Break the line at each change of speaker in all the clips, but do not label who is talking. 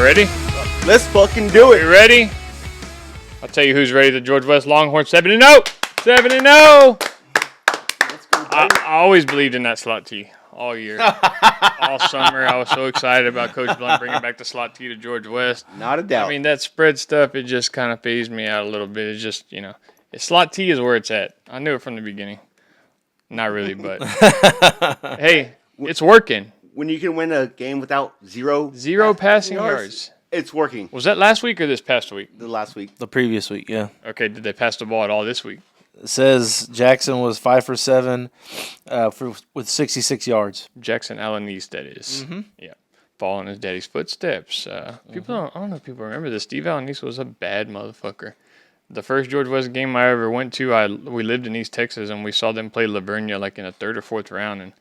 ready?
Let's fucking do it.
You ready? I'll tell you who's ready. The George West Longhorns 7-0. 7-0. I always believed in that slot T all year. All summer, I was so excited about Coach Blunt bringing back the slot T to George West.
Not a doubt.
I mean, that spread stuff, it just kind of phased me out a little bit. It's just, slot T is where it's at. I knew it from the beginning. Not really, but hey, it's working.
When you can win a game without zero
passing yards.
It's working.
Was that last week or this past week?
The last week.
The previous week, yeah.
Okay, did they pass the ball at all this week?
It says Jackson was 5 for 7 with 66 yards.
Jackson Alanis, that is. Mm-hmm. Yeah. Following his daddy's footsteps. I don't know if people remember this. Steve Alanis was a bad motherfucker. The first George West game I ever went to, we lived in East Texas, and we saw them play Lavernia like in the third or fourth round, and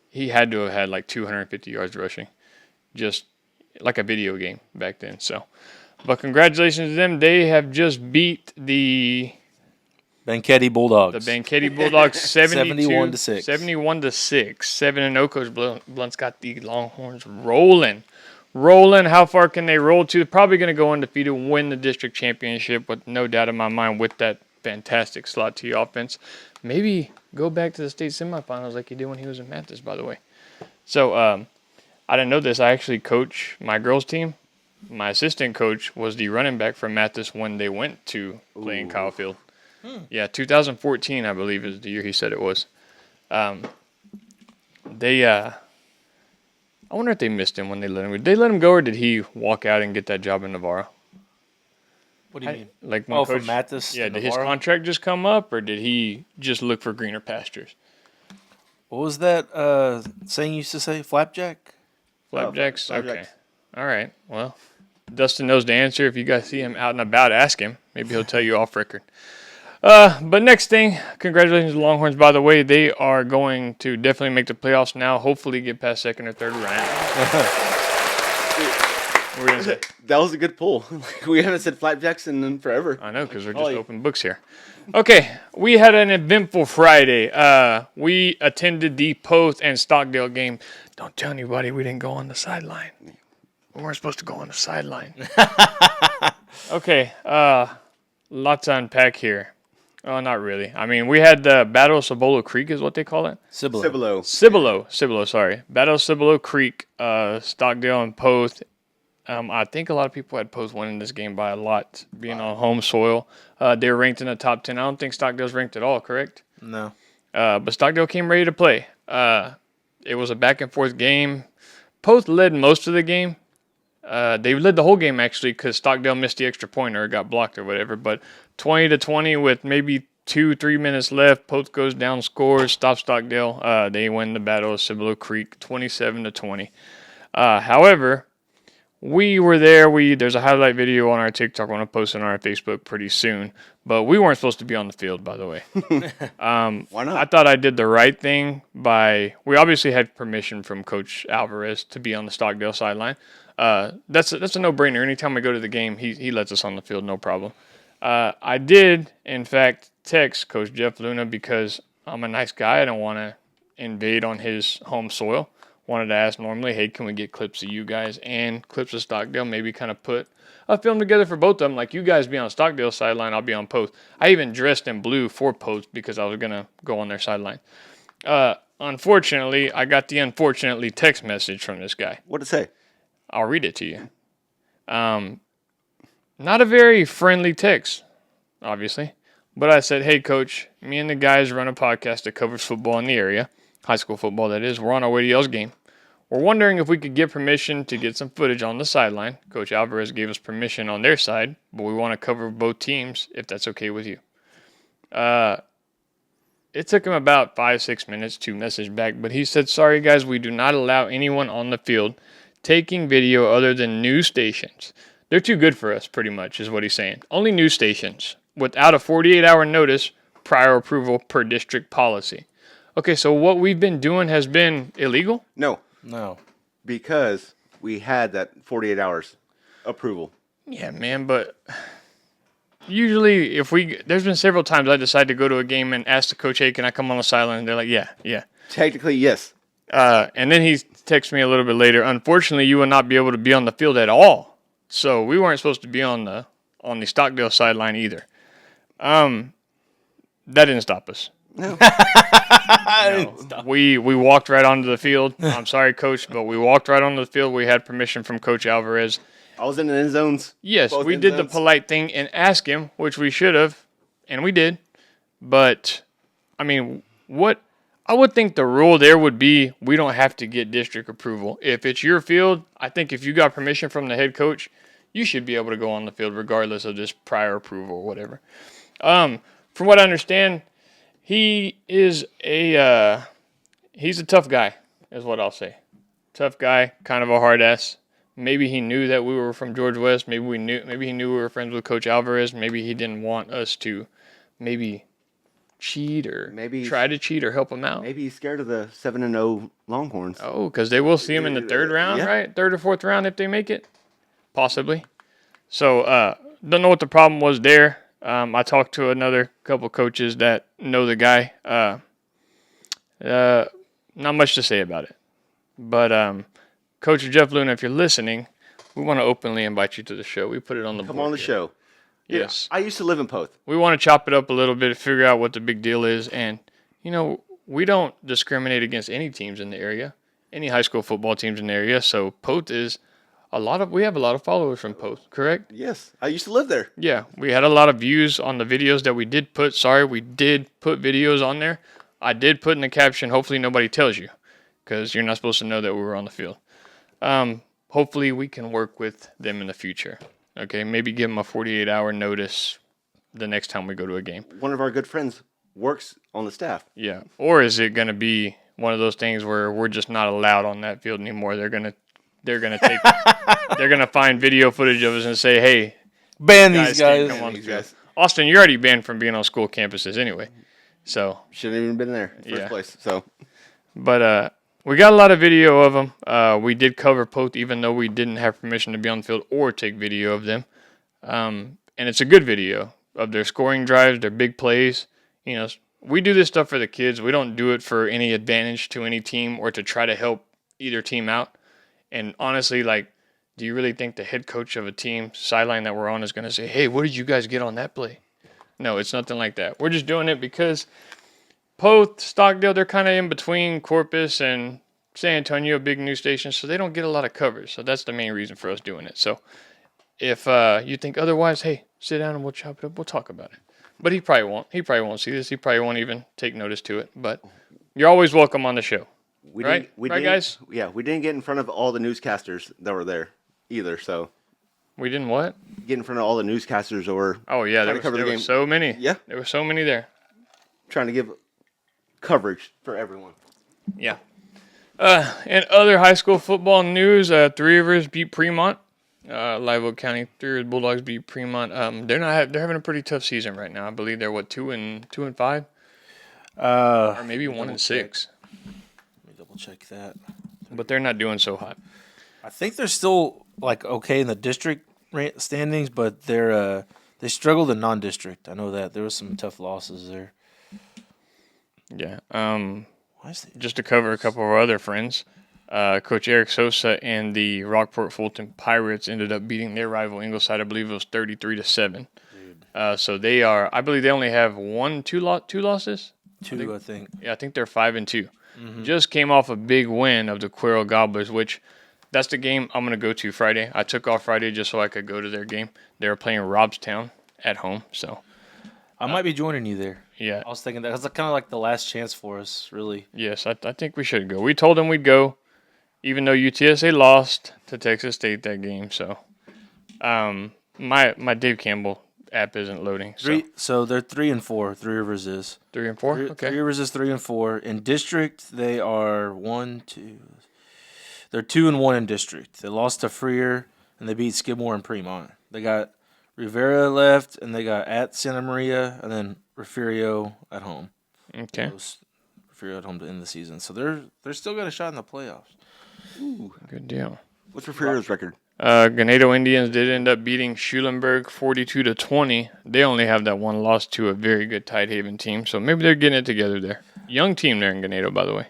he had to have had like 250 yards rushing. Just like a video game back then. So, but congratulations to them. They have just beat the
Banquetti Bulldogs.
The Banquetti Bulldogs
71-6.
71-6. 7-0. Coach Blunt's got the Longhorns rolling. How far can they roll to? Probably going to go undefeated, win the district championship with no doubt in my mind with that fantastic slot T offense. Maybe go back to the state semifinals like he did when he was in Mathis, by the way. So, I didn't know this. I actually coach my girls' team. My assistant coach was the running back for Mathis when they went to play in Kyle Field. Yeah, 2014, I believe, is the year he said it was. I wonder if they missed him when they let him go. Did they let him go, or did he walk out and get that job in Navarro?
What do you mean?
Like when
from Mathis
yeah,
to
did
Navarro?
his contract just come up, or did he just look for greener pastures?
What was that saying you used to say? Flapjack?
Flapjacks?
Flapjacks.
Okay. All right. Well, Dustin knows the answer. If you guys see him out and about, ask him. Maybe he'll tell you off record. But next thing, congratulations to the Longhorns. By the way, they are going to definitely make the playoffs now. Hopefully get past second or third round. What were you going to say?
That was a good pull. We haven't said flapjacks in forever.
I know, because we're just open books here. Okay, we had an eventful Friday. We attended the Poth and Stockdale game. Don't tell anybody we didn't go on the sideline. We weren't supposed to go on the sideline. Okay, lots to unpack here. Oh, not really. I mean, we had the Battle of Cibolo Creek is what they call it.
Cibolo.
Sorry. Battle of Cibolo Creek, Stockdale and Poth. I think a lot of people had Poth winning this game by a lot, being on home soil. They were ranked in the top 10. I don't think Stockdale's ranked at all, correct?
No.
But Stockdale came ready to play. It was a back-and-forth game. Poth led most of the game. They led the whole game, actually, because Stockdale missed the extra point or got blocked or whatever. But 20-20 with maybe 2-3 minutes left, Poth goes down, scores, stops Stockdale. They win the Battle of Cibolo Creek 27-20. However, we were there. There's a highlight video on our TikTok. I'm going to post it on our Facebook pretty soon. But we weren't supposed to be on the field, by the way.
Why not?
I thought I did the right thing we obviously had permission from Coach Alvarez to be on the Stockdale sideline. That's a no-brainer. Anytime we go to the game, he lets us on the field, no problem. I did, in fact, text Coach Jeff Luna because I'm a nice guy. I don't want to invade on his home soil. Wanted to ask normally, hey, can we get clips of you guys and clips of Stockdale? Maybe kind of put a film together for both of them. Like you guys be on Stockdale sideline, I'll be on Poth. I even dressed in blue for Poth because I was going to go on their sideline. Unfortunately, I got the unfortunately text message from this guy.
What'd it say?
I'll read it to you. Not a very friendly text, obviously. But I said, hey, Coach, me and the guys run a podcast that covers football in the area. High school football, that is. We're on our way to y'all's game. We're wondering if we could get permission to get some footage on the sideline. Coach Alvarez gave us permission on their side, but we want to cover both teams if that's okay with you. It took him about 5-6 minutes to message back, but he said, sorry, guys, we do not allow anyone on the field taking video other than news stations. They're too good for us, pretty much, is what he's saying. Only news stations without a 48-hour notice, prior approval per district policy. Okay, so what we've been doing has been illegal?
No.
Because
we had that 48 hours approval.
Yeah, man, but usually there's been several times I decided to go to a game and ask the coach, hey, can I come on the sideline? And they're like, yeah.
Technically, yes.
And then he texts me a little bit later, unfortunately, you will not be able to be on the field at all So we weren't supposed to be on the Stockdale sideline either. That didn't stop us.
No.
We walked right onto the field. I'm sorry, Coach, but we walked right onto the field. We had permission from Coach Alvarez.
I was in the end zones.
Yes,
Both
we
end
did the
zones.
polite thing and ask him, which we should have, and we did. But, I mean, what I would think the rule there would be we don't have to get district approval. If it's your field, I think if you got permission from the head coach, you should be able to go on the field regardless of this prior approval or whatever. From what I understand, he is he's a tough guy, is what I'll say. Tough guy, kind of a hard ass. Maybe he knew that we were from George West. Maybe he knew we were friends with Coach Alvarez. Maybe he didn't want us to maybe cheat or try to cheat or help him out.
Maybe he's scared of the 7-0 Longhorns.
Oh, because they will see him in the third round,
Yeah.
right? Third or fourth round if they make it, possibly. So, don't know what the problem was there. I talked to another couple coaches that know the guy. Not much to say about it, but Coach Jeff Luna, if you're listening, we want to openly invite you to the show. We put it on the
Come
board
on the
here.
show.
Yes.
I used to live in Poth.
We want to chop it up a little bit, figure out what the big deal is, and we don't discriminate against any teams in the area, any high school football teams in the area. So Poth is we have a lot of followers from Poth, correct?
Yes, I used to live there.
Yeah, we had a lot of views on the videos that we did put. Sorry, we did put videos on there. I did put in the caption, hopefully nobody tells you, because you're not supposed to know that we were on the field. Hopefully we can work with them in the future. Okay, maybe give them a 48-hour notice the next time we go to a game.
One of our good friends works on the staff.
Yeah, or is it going to be one of those things where we're just not allowed on that field anymore? They're gonna find video footage of us and say, "Hey,
Ban these
can't
guys.
come on the
These
field."
guys.
Austin, you're already banned from being on school campuses anyway. So,
Shouldn't have even been there in the
Yeah.
first place. So
but we got a lot of video of them. We did cover Poth, even though we didn't have permission to be on the field or take video of them. And it's a good video of their scoring drives, their big plays. We do this stuff for the kids. We don't do it for any advantage to any team or to try to help either team out. And honestly, do you really think the head coach of a team sideline that we're on is going to say, "Hey, what did you guys get on that play?" No, it's nothing like that. We're just doing it because Poth, Stockdale, they're kind of in between Corpus and San Antonio, big news stations, so they don't get a lot of coverage. So that's the main reason for us doing it. So if you think otherwise, hey, sit down and we'll chop it up. We'll talk about it. But he probably won't. He probably won't see this. He probably won't even take notice to it. But you're always welcome on the show. Right, guys?
Yeah, we didn't get in front of all the newscasters that were there either. So
We didn't what?
get in front of all the newscasters or
Oh, yeah,
Trying to cover the
there
game.
were so many.
Yeah.
There were so many there.
trying to give coverage for everyone.
Yeah. In other high school football news, Three Rivers beat Fremont. Live Oak County Three Rivers Bulldogs beat Fremont. They're having a pretty tough season right now. I believe they're 2-5, or maybe 1-6.
Let me double check that.
But they're not doing so hot.
I think they're still okay in the district standings, but they struggled in non-district. I know that there was some tough losses there.
Yeah.
Why is they,
Just to cover a couple of our other friends, Coach Eric Sosa and the Rockport Fulton Pirates ended up beating their rival Ingleside. I believe it was 33-7. So they are. I believe they only have two losses.
two? I think.
Yeah, I think they're 5-2. Just came off a big win of the Quail Gobblers, which that's the game I'm going to go to Friday. I took off Friday just so I could go to their game. They were playing Robstown at home, so
I might be joining you there.
yeah.
I was thinking that was kind of like the last chance for us, really.
Yes, I think we should go. We told them we'd go, even though UTSA lost to Texas State that game. So, my Dave Campbell app isn't loading. So
So they're 3-4. Three Rivers is
3 and 4.
Three
Okay.
Rivers is 3-4 in district. They are 1-2. They're 2-1 in district. They lost to Freer and they beat Skidmore and Fremont. They got Rivera left and they got at Santa Maria and then Refugio at home.
Okay.
Refugio at home to end the season. So they're still got a shot in the playoffs.
Good deal.
What's Refrigerator's record?
Ganado Indians did end up beating Schulenburg 42-20. They only have that one loss to a very good Tidehaven team, so maybe they're getting it together there. Young team there in Ganado, by the way.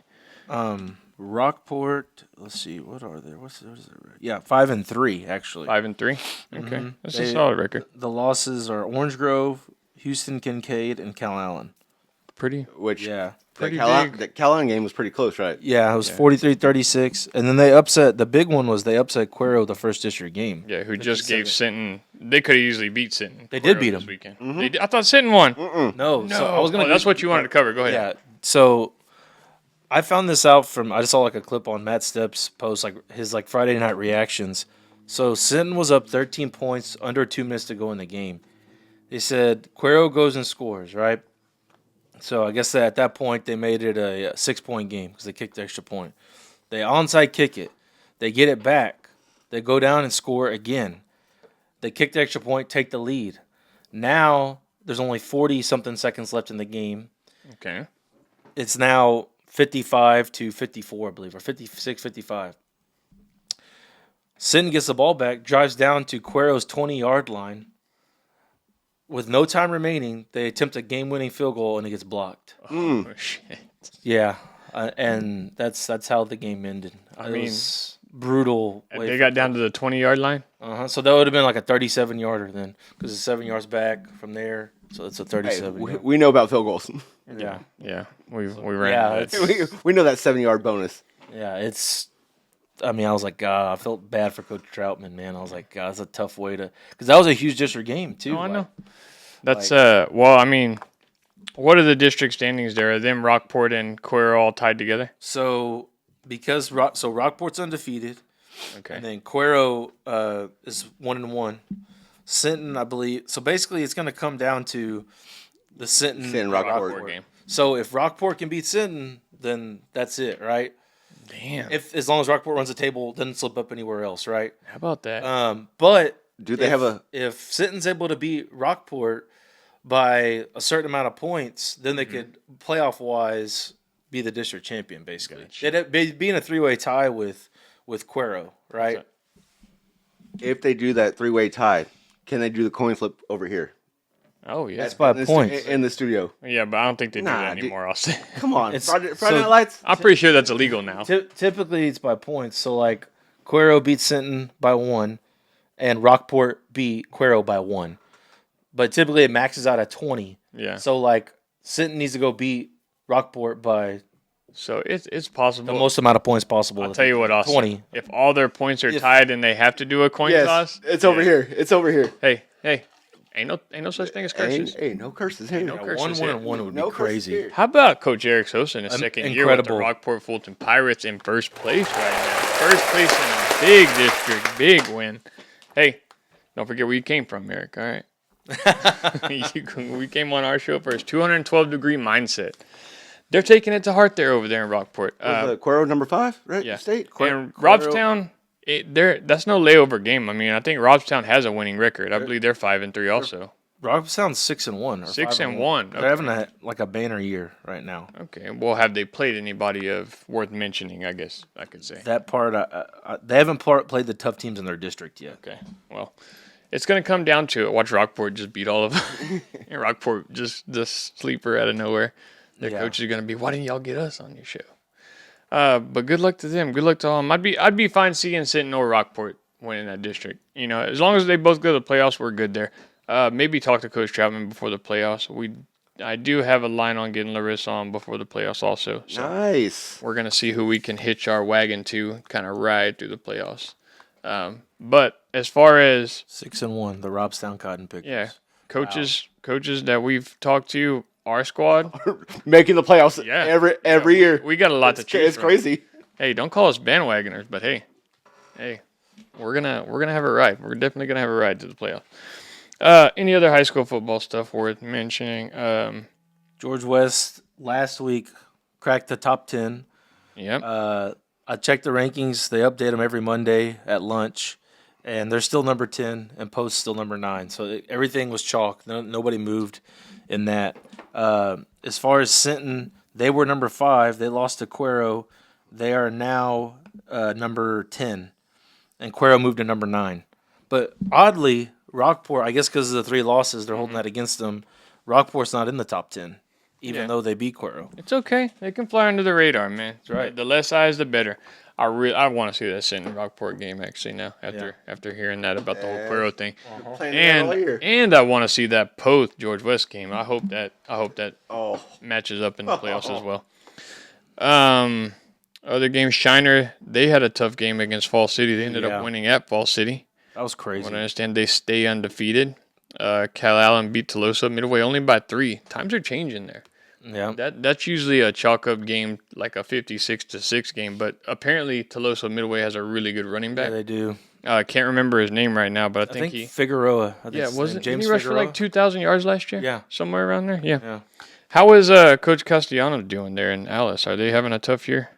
Rockport. Let's see, what are they? What is their record? Yeah, 5-3 actually.
5-3. Okay,
Mhm.
that's a solid record.
The losses are Orange Grove, Houston Kincaid, and Cal Allen.
Pretty.
Which
Yeah.
Pretty
that
big.
That Callahan game was pretty close, right?
Yeah, it was
Yeah.
43-36, and then they upset. The big one was they upset Cuero the first district game.
Yeah, who just gave
57.
Sinton. They could have easily beat Sinton.
They did beat
this
them.
weekend.
Mhm.
I thought Sinton won.
No, so I was gonna.
that's what you wanted to cover. Go ahead.
Yeah. So I found this out from I just saw like a clip on Matt Stepp's post, like his like Friday night reactions. So Sinton was up 13 points, under 2 minutes to go in the game. They said Cuero goes and scores, right? So I guess that at that point they made it a 6-point game because they kicked the extra point. They onside kick it, they get it back, they go down and score again. They kick the extra point, take the lead. Now there's only 40 something seconds left in the game.
Okay.
It's now 55-54, I believe, or 56-55. Sinton gets the ball back, drives down to Cuero's 20-yard line. With no time remaining, they attempt a game-winning field goal, and it gets blocked.
Oh shit.
Yeah, and that's how the game ended.
I
It
mean,
was brutal.
They got down to the 20-yard line.
So that would have been like a 37-yarder then, because it's 7 yards back from there. So it's a
Hey,
37.
we know about field goals.
Yeah,
Yeah, we ran.
Yeah,
that.
we know that 7-yard bonus.
yeah. It's. I mean, I was like, God, I felt bad for Coach Troutman, man. I was like, God, that's a tough way to, because that was a huge district game too.
Oh, I
like-
know. That's well, I mean, what are the district standings there? Are them Rockport and Cuero all tied together?
So because Rockport's undefeated,
Okay.
and then Cuero is 1-1. Sinton, I believe. So basically, it's going to come down to the Sinton
Rockport
Rockport game.
So if Rockport can beat Sinton, then that's it, right?
Damn.
If as long as Rockport runs the table, doesn't slip up anywhere else, right?
How about that?
But
Do they have a?
if Sinton's able to beat Rockport by a certain amount of points, then they could playoff wise be the district champion. Basically,
Gotcha.
they'd be in a 3-way tie with Cuero, right?
If they do that 3-way tie, can they do the coin flip over here?
Oh yeah.
That's by
in the
points.
in the studio.
Yeah, but I don't think they do
Nah,
that
dude.
anymore. Austin.
Come on,
It's-
Friday
so-
Night Lights.
I'm pretty sure that's illegal now.
Typically, it's by points. So like Cuero beats Sinton by 1, and Rockport beat Cuero by 1. But typically, it maxes out at 20.
Yeah.
So like Sinton needs to go beat Rockport by
So it's
the
possible.
most amount of points possible.
I'll tell you what, Austin.
20.
If all their points are
If-
tied and they have to do a coin
Yes,
toss,
it's over here. It's over here.
Hey, ain't no such thing as curses.
Hey, no curses here.
no
Yeah,
curses
1-1
here.
and 1 would
No
be
curses
crazy.
here.
How about Coach Eric Sosa in his second year with the
Incredible.
Rockport Fulton Pirates in first place right now? First place in a big district, big win. Hey, don't forget where you came from, Eric. All right, we came on our show first. 212-degree mindset. They're taking it to heart there over there in Rockport.
Was Cuero number 5, right?
Yeah.
State.
And Robstown, that's no layover game. I mean, I think Robstown has a winning record. I believe they're 5-3 also.
Rockstown's 6-1. Or
6-1.
They're having a banner year right now.
Okay. Well, have they played anybody of worth mentioning? I guess I could say.
That part, they haven't played the tough teams in their district yet.
Okay. Well, it's going to come down to it. Watch Rockport just beat all of them. And Rockport just the sleeper out of nowhere. Their
Yeah.
coach is going to be, why didn't y'all get us on your show? But good luck to them. Good luck to all of them. I'd be fine seeing Sinton or Rockport winning that district. You know, as long as they both go to the playoffs, we're good there. Maybe talk to Coach Troutman before the playoffs. I do have a line on getting Larissa on before the playoffs also. So
Nice.
we're going to see who we can hitch our wagon to, kind of ride through the playoffs. But as far as
6-1, the Robstown Cotton Pickers.
yeah, coaches that we've talked to, our squad,
Making the playoffs
Yeah.
every year.
we got a lot to choose
It's
from.
crazy.
Hey, don't call us bandwagoners, but hey, we're gonna have a ride. We're definitely gonna have a ride to the playoff. Any other high school football stuff worth mentioning?
George West last week cracked the top 10.
Yep.
I checked the rankings. They update them every Monday at lunch, and they're still number 10, and Post still number 9. So everything was chalk. Nobody moved in that. As far as Sinton, they were number 5. They lost to Cuero. They are now number 10, and Cuero moved to number 9. But oddly, Rockport, I guess because of the 3 losses, they're holding that against them. Rockport's not in the top 10. even
Yeah.
though they beat Cuero.
It's okay. They can fly under the radar, man.
That's right.
The less eyes, the better. I want to see that St. Rockport game actually now after hearing that about the whole Cuero thing,
Playing that all year.
and I want to see that Poth George West game. I hope that
Oh,
matches up in the playoffs as well. Other games, Shiner, they had a tough game against Fall City. They ended up winning at Fall City.
That was crazy.
What I understand, they stay undefeated. Cal Allen beat Tolosa Midway only by 3. Times are changing there.
Yeah.
That's usually a chalk up game, like a 56-6 game. But apparently, Tolosa Midway has a really good running back.
Yeah, they do.
I can't remember his name right now, but I think he.
Figueroa. I think
Yeah,
his
was
name.
it?
James
Didn't he rush for
Figueroa?
like 2,000 yards last year?
Yeah.
Somewhere around there? Yeah.
Yeah.
How is Coach Castellano doing there in Alice? Are they having a tough year?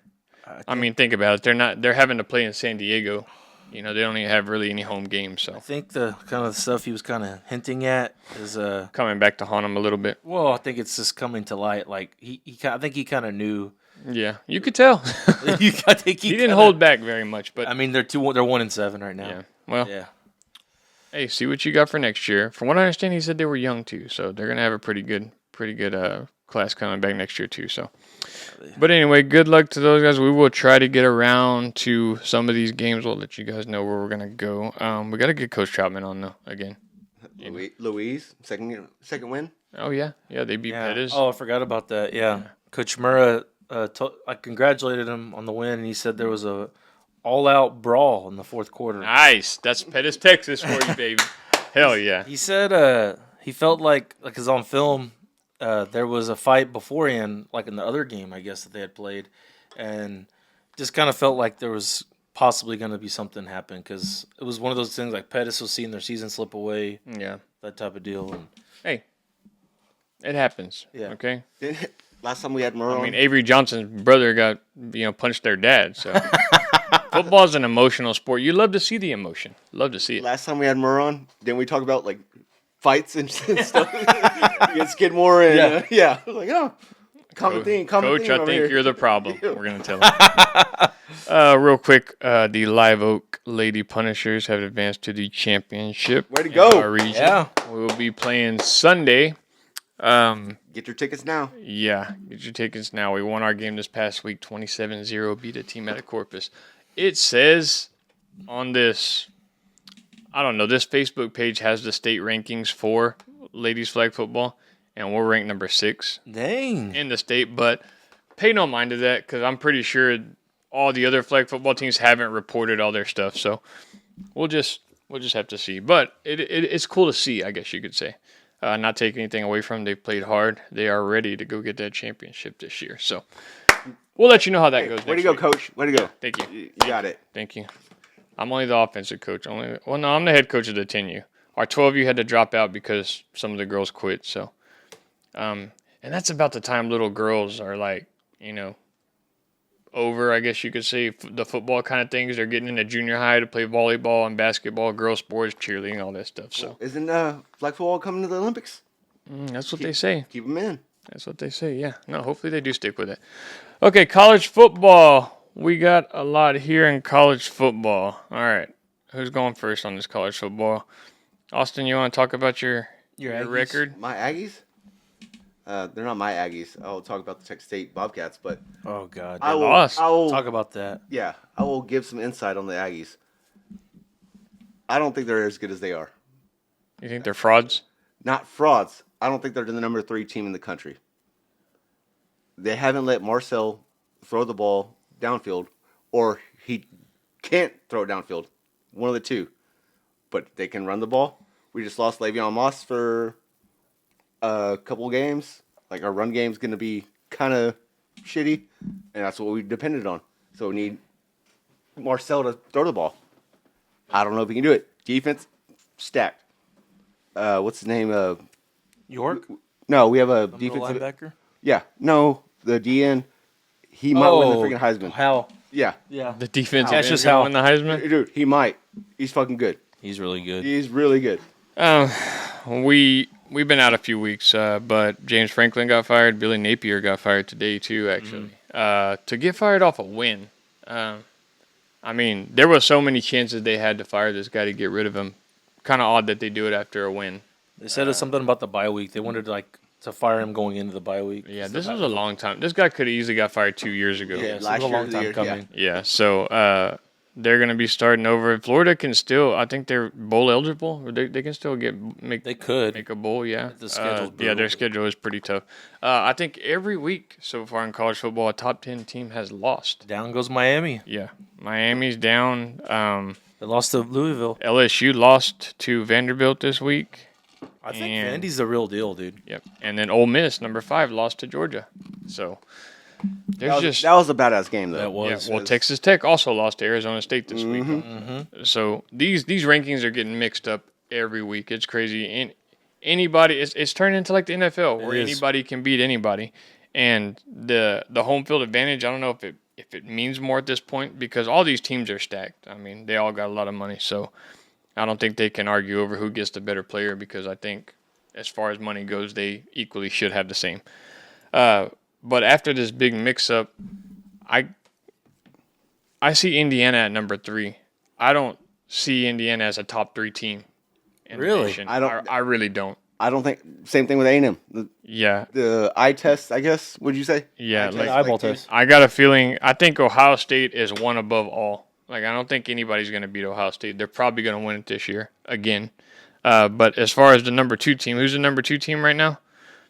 I mean, think about it. They're having to play in San Diego. They don't even have really any home games, so
I think the kind of stuff he was kind of hinting at is
coming back to haunt them a little bit.
well, I think it's just coming to light. Like I think he kind of knew.
Yeah, you could tell.
I think
he didn't hold back very much, but
I mean, they're 1-7 right now.
yeah. Well,
Yeah.
hey, see what you got for next year. From what I understand, he said they were young too, so they're gonna have a pretty good class coming back next year too. So, but anyway, good luck to those guys. We will try to get around to some of these games. We'll let you guys know where we're gonna go. We got to get Coach Troutman on though again.
Louise, second win.
Oh yeah, they beat Pettis.
Oh, I forgot about that. Yeah. Coach Murrah, I congratulated him on the win, and he said there was a all-out brawl in the fourth quarter.
Nice. That's Pettis, Texas for you, baby. Hell yeah.
He said he felt like it's on film. There was a fight beforehand, like in the other game, I guess, that they had played, and just kind of felt like there was possibly going to be something happen because it was one of those things like Pettis was seeing their season slip away,
Yeah.
that type of deal. And
Hey, it happens.
Yeah.
Okay.
Last time we had Merle.
I mean, Avery Johnson's brother got punched their dad. So football's an emotional sport. You love to see the emotion. Love to see it.
last time we had Merle on, didn't we talk about like fights and stuff against Skidmore? And yeah. Like, common thing.
Coach,
theme
I
over
think
here.
you're the problem. We're gonna tell him. Real quick, the Live Oak Lady Punishers have advanced to the championship.
Way to
in
go.
our region.
Yeah.
We will be playing Sunday.
Get your tickets now.
Yeah, get your tickets now. We won our game this past week, 27-0, beat a team out of Corpus. It says on this, I don't know, this Facebook page has the state rankings for ladies flag football, and we're ranked number 6
dang.
in the state, but pay no mind to that because I'm pretty sure all the other flag football teams haven't reported all their stuff, so we'll just have to see. But it's cool to see, I guess you could say. Not taking anything away from them. They've played hard. They are ready to go get that championship this year. So we'll let you know how that goes.
Way to
next
go,
week.
Coach. Way to go.
Thank you.
You got it.
Thank you. I'm only the offensive coach. No, I'm the head coach of the 10U. Our 12U had to drop out because some of the girls quit. So, and that's about the time little girls are like, over, I guess you could say, the football kind of things. They're getting into junior high to play volleyball and basketball, girls sports, cheerleading, all that stuff. So
Isn't flag football coming to the Olympics?
that's what they say.
Keep them in.
That's what they say, yeah. No, hopefully they do stick with it. Okay, college football. We got a lot here in college football. All right. Who's going first on this college football? Austin, you want to talk about your
Aggies?
record?
My Aggies? They're not my Aggies. I'll talk about the Texas State Bobcats, but
Oh God.
I will,
lost.
I will
Talk about that.
Yeah, I will give some insight on the Aggies. I don't think they're as good as they are.
You think they're frauds?
Not frauds. I don't think they're the number 3 team in the country. They haven't let Marcel throw the ball downfield, or he can't throw it downfield. One of the two. But they can run the ball. We just lost Le'Veon Moss for a couple games. Like, our run game's going to be kind of shitty, and that's what we depended on. So we need Marcel to throw the ball. I don't know if he can do it. Defense, stacked. What's his name?
York,
No, we have a
middle
defensive.
linebacker.
Yeah, no, the DN. He might win the freaking Heisman.
How?
Yeah,
Yeah.
The defensive
That's
end
just
gonna
how-
win the Heisman?
dude, he might. He's fucking good.
He's really good.
He's really good.
We've been out a few weeks, but James Franklin got fired. Billy Napier got fired today too, actually. To get fired off a win. I mean, there were so many chances they had to fire this guy to get rid of him. Kind of odd that they do it after a win.
They said it's something about the bye week. They wanted to to fire him going into the bye week.
Yeah, this was a long time. This guy could have easily got fired 2 years ago.
Yeah.
It was
Last
a
year,
long
the
time
year-
coming.
Yeah, so they're going to be starting over. Florida can still, I think they're bowl eligible. Or they can still make
They could.
make a bowl, yeah.
The schedule's
yeah,
brutal.
their schedule is pretty tough. I think every week so far in college football, a top 10 team has lost.
Down goes Miami.
Yeah, Miami's down.
They lost to Louisville.
LSU lost to Vanderbilt this week.
I think
And-
Vandy's the real deal, dude.
Yep, and then Ole Miss, number 5, lost to Georgia. So there's
that was a badass game though.
That
yeah,
was.
well, Texas Tech also lost to Arizona State this week.
Mm-hmm.
So these rankings are getting mixed up every week. It's crazy. And anybody, it's turned into like the NFL where
It is.
anybody can beat anybody. And the home field advantage, I don't know if it means more at this point because all these teams are stacked. I mean, they all got a lot of money. So I don't think they can argue over who gets the better player because I think as far as money goes, they equally should have the same. But after this big mix-up, I see Indiana at number 3. I don't see Indiana as a top 3 team. In the
Really?
nation.
I don't-
I really don't.
I don't think same thing with A&M.
Yeah,
The eye test, I guess. Would you say?
yeah.
Eye
Like,
test,
eyeball
teams?
test.
I got a feeling. I think Ohio State is one above all. Like I don't think anybody's going to beat Ohio State. They're probably going to win it this year again. But as far as the number 2 team, who's the number 2 team right now?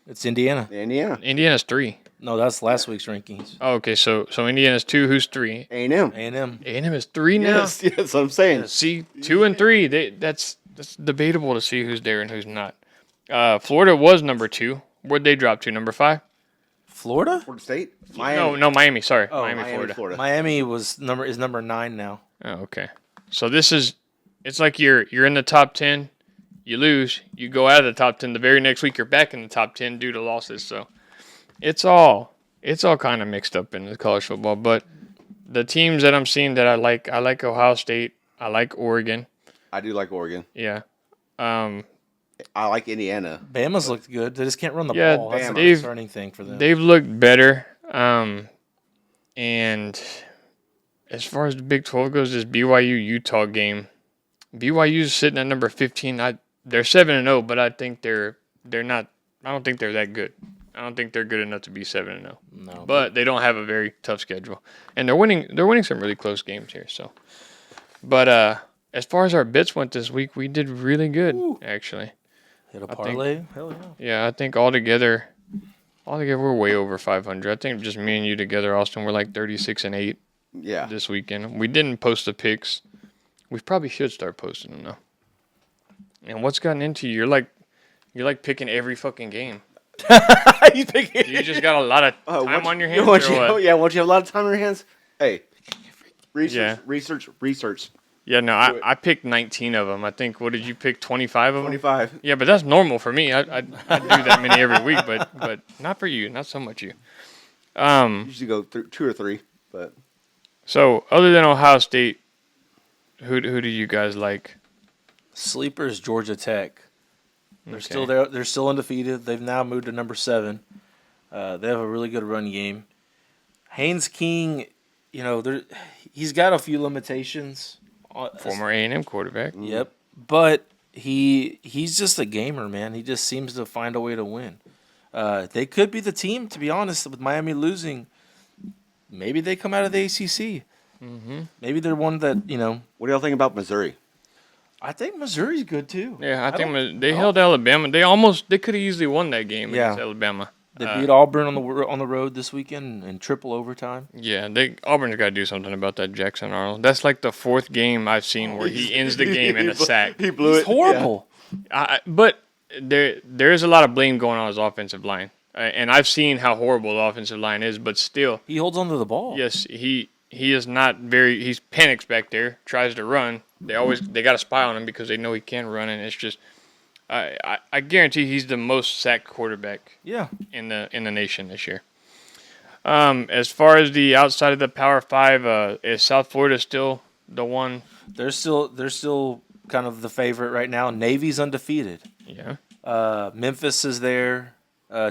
It's Indiana.
Indiana.
Indiana's 3.
No, that's last week's rankings.
Oh, okay, so Indiana's 2. Who's 3?
A&M.
A&M.
A&M is 3 now.
Yes, yes. I'm saying.
See, 2 and 3. That's debatable to see who's there and who's not. Florida was number 2. Where'd they drop to? Number 5?
Florida?
Florida State. Miami.
No, Miami. Sorry,
Oh,
Miami, Florida.
Miami is number 9 now.
Oh, okay. So it's like you're in the top 10, you lose, you go out of the top 10. The very next week you're back in the top 10 due to losses. So it's all kind of mixed up in the college football. But the teams that I'm seeing that I like Ohio State, I like Oregon.
I do like Oregon.
Yeah.
I like Indiana.
Bama's looked good. They just can't run the
Yeah,
ball. That's a
they've-
concerning thing for them.
They've looked better. And as far as the Big 12 goes, this BYU Utah game, BYU's sitting at number 15. They're 7-0, but I think they're not. I don't think they're that good. I don't think they're good enough to be 7-0.
No,
But they don't have a very tough schedule, and they're winning some really close games here. So, but as far as our bits went this week, we did really good actually.
hit a
think-
parlay. Hell yeah.
Yeah, I think altogether we're way over 500. I think just me and you together, Austin, we're like 36-8
Yeah.
this weekend. We didn't post the picks. We probably should start posting them though. And what's gotten into you? You're like picking every fucking game.
You think
You just got a lot of time
once-
on your
you
hands,
know, once
or
you-
what?
Yeah, once you have a lot of time on your hands, hey,
Yeah.
research.
Yeah, no, I picked 19 of them. I think. What did you pick? 25 of them.
25.
Yeah, but that's normal for me. I do that many every week, but not for you. Not so much you.
Usually go through 2 or 3, but
So other than Ohio State, who do you guys like?
Sleepers Georgia Tech. They're
Okay.
still there. They're still undefeated. They've now moved to number 7. They have a really good run game. Haynes King, he's got a few limitations.
Former A&M quarterback.
Yep, but he's just a gamer, man. He just seems to find a way to win. They could be the team, to be honest. With Miami losing, maybe they come out of the ACC.
Mm-hmm.
Maybe they're one that
what do y'all think about Missouri?
I think Missouri's good too.
Yeah, I think
don't-
they held Alabama. They could have easily won that game against Alabama.
They beat Auburn on the road this weekend in triple overtime.
Yeah, Auburn's got to do something about that Jackson Arnold. That's like the 4th game I've seen where he ends the game in a sack.
He blew
He's
it.
horrible.
But there is a lot of blame going on his offensive line, and I've seen how horrible the offensive line is. But still,
He holds onto the ball.
yes, he is not very. He panics back there, tries to run. They got a spy on him because they know he can run, and it's just. I guarantee he's the most sacked quarterback
Yeah.
in the nation this year. As far as the outside of the Power 5, is South Florida still the one?
They're still kind of the favorite right now. Navy's undefeated.
Yeah.
Memphis is there.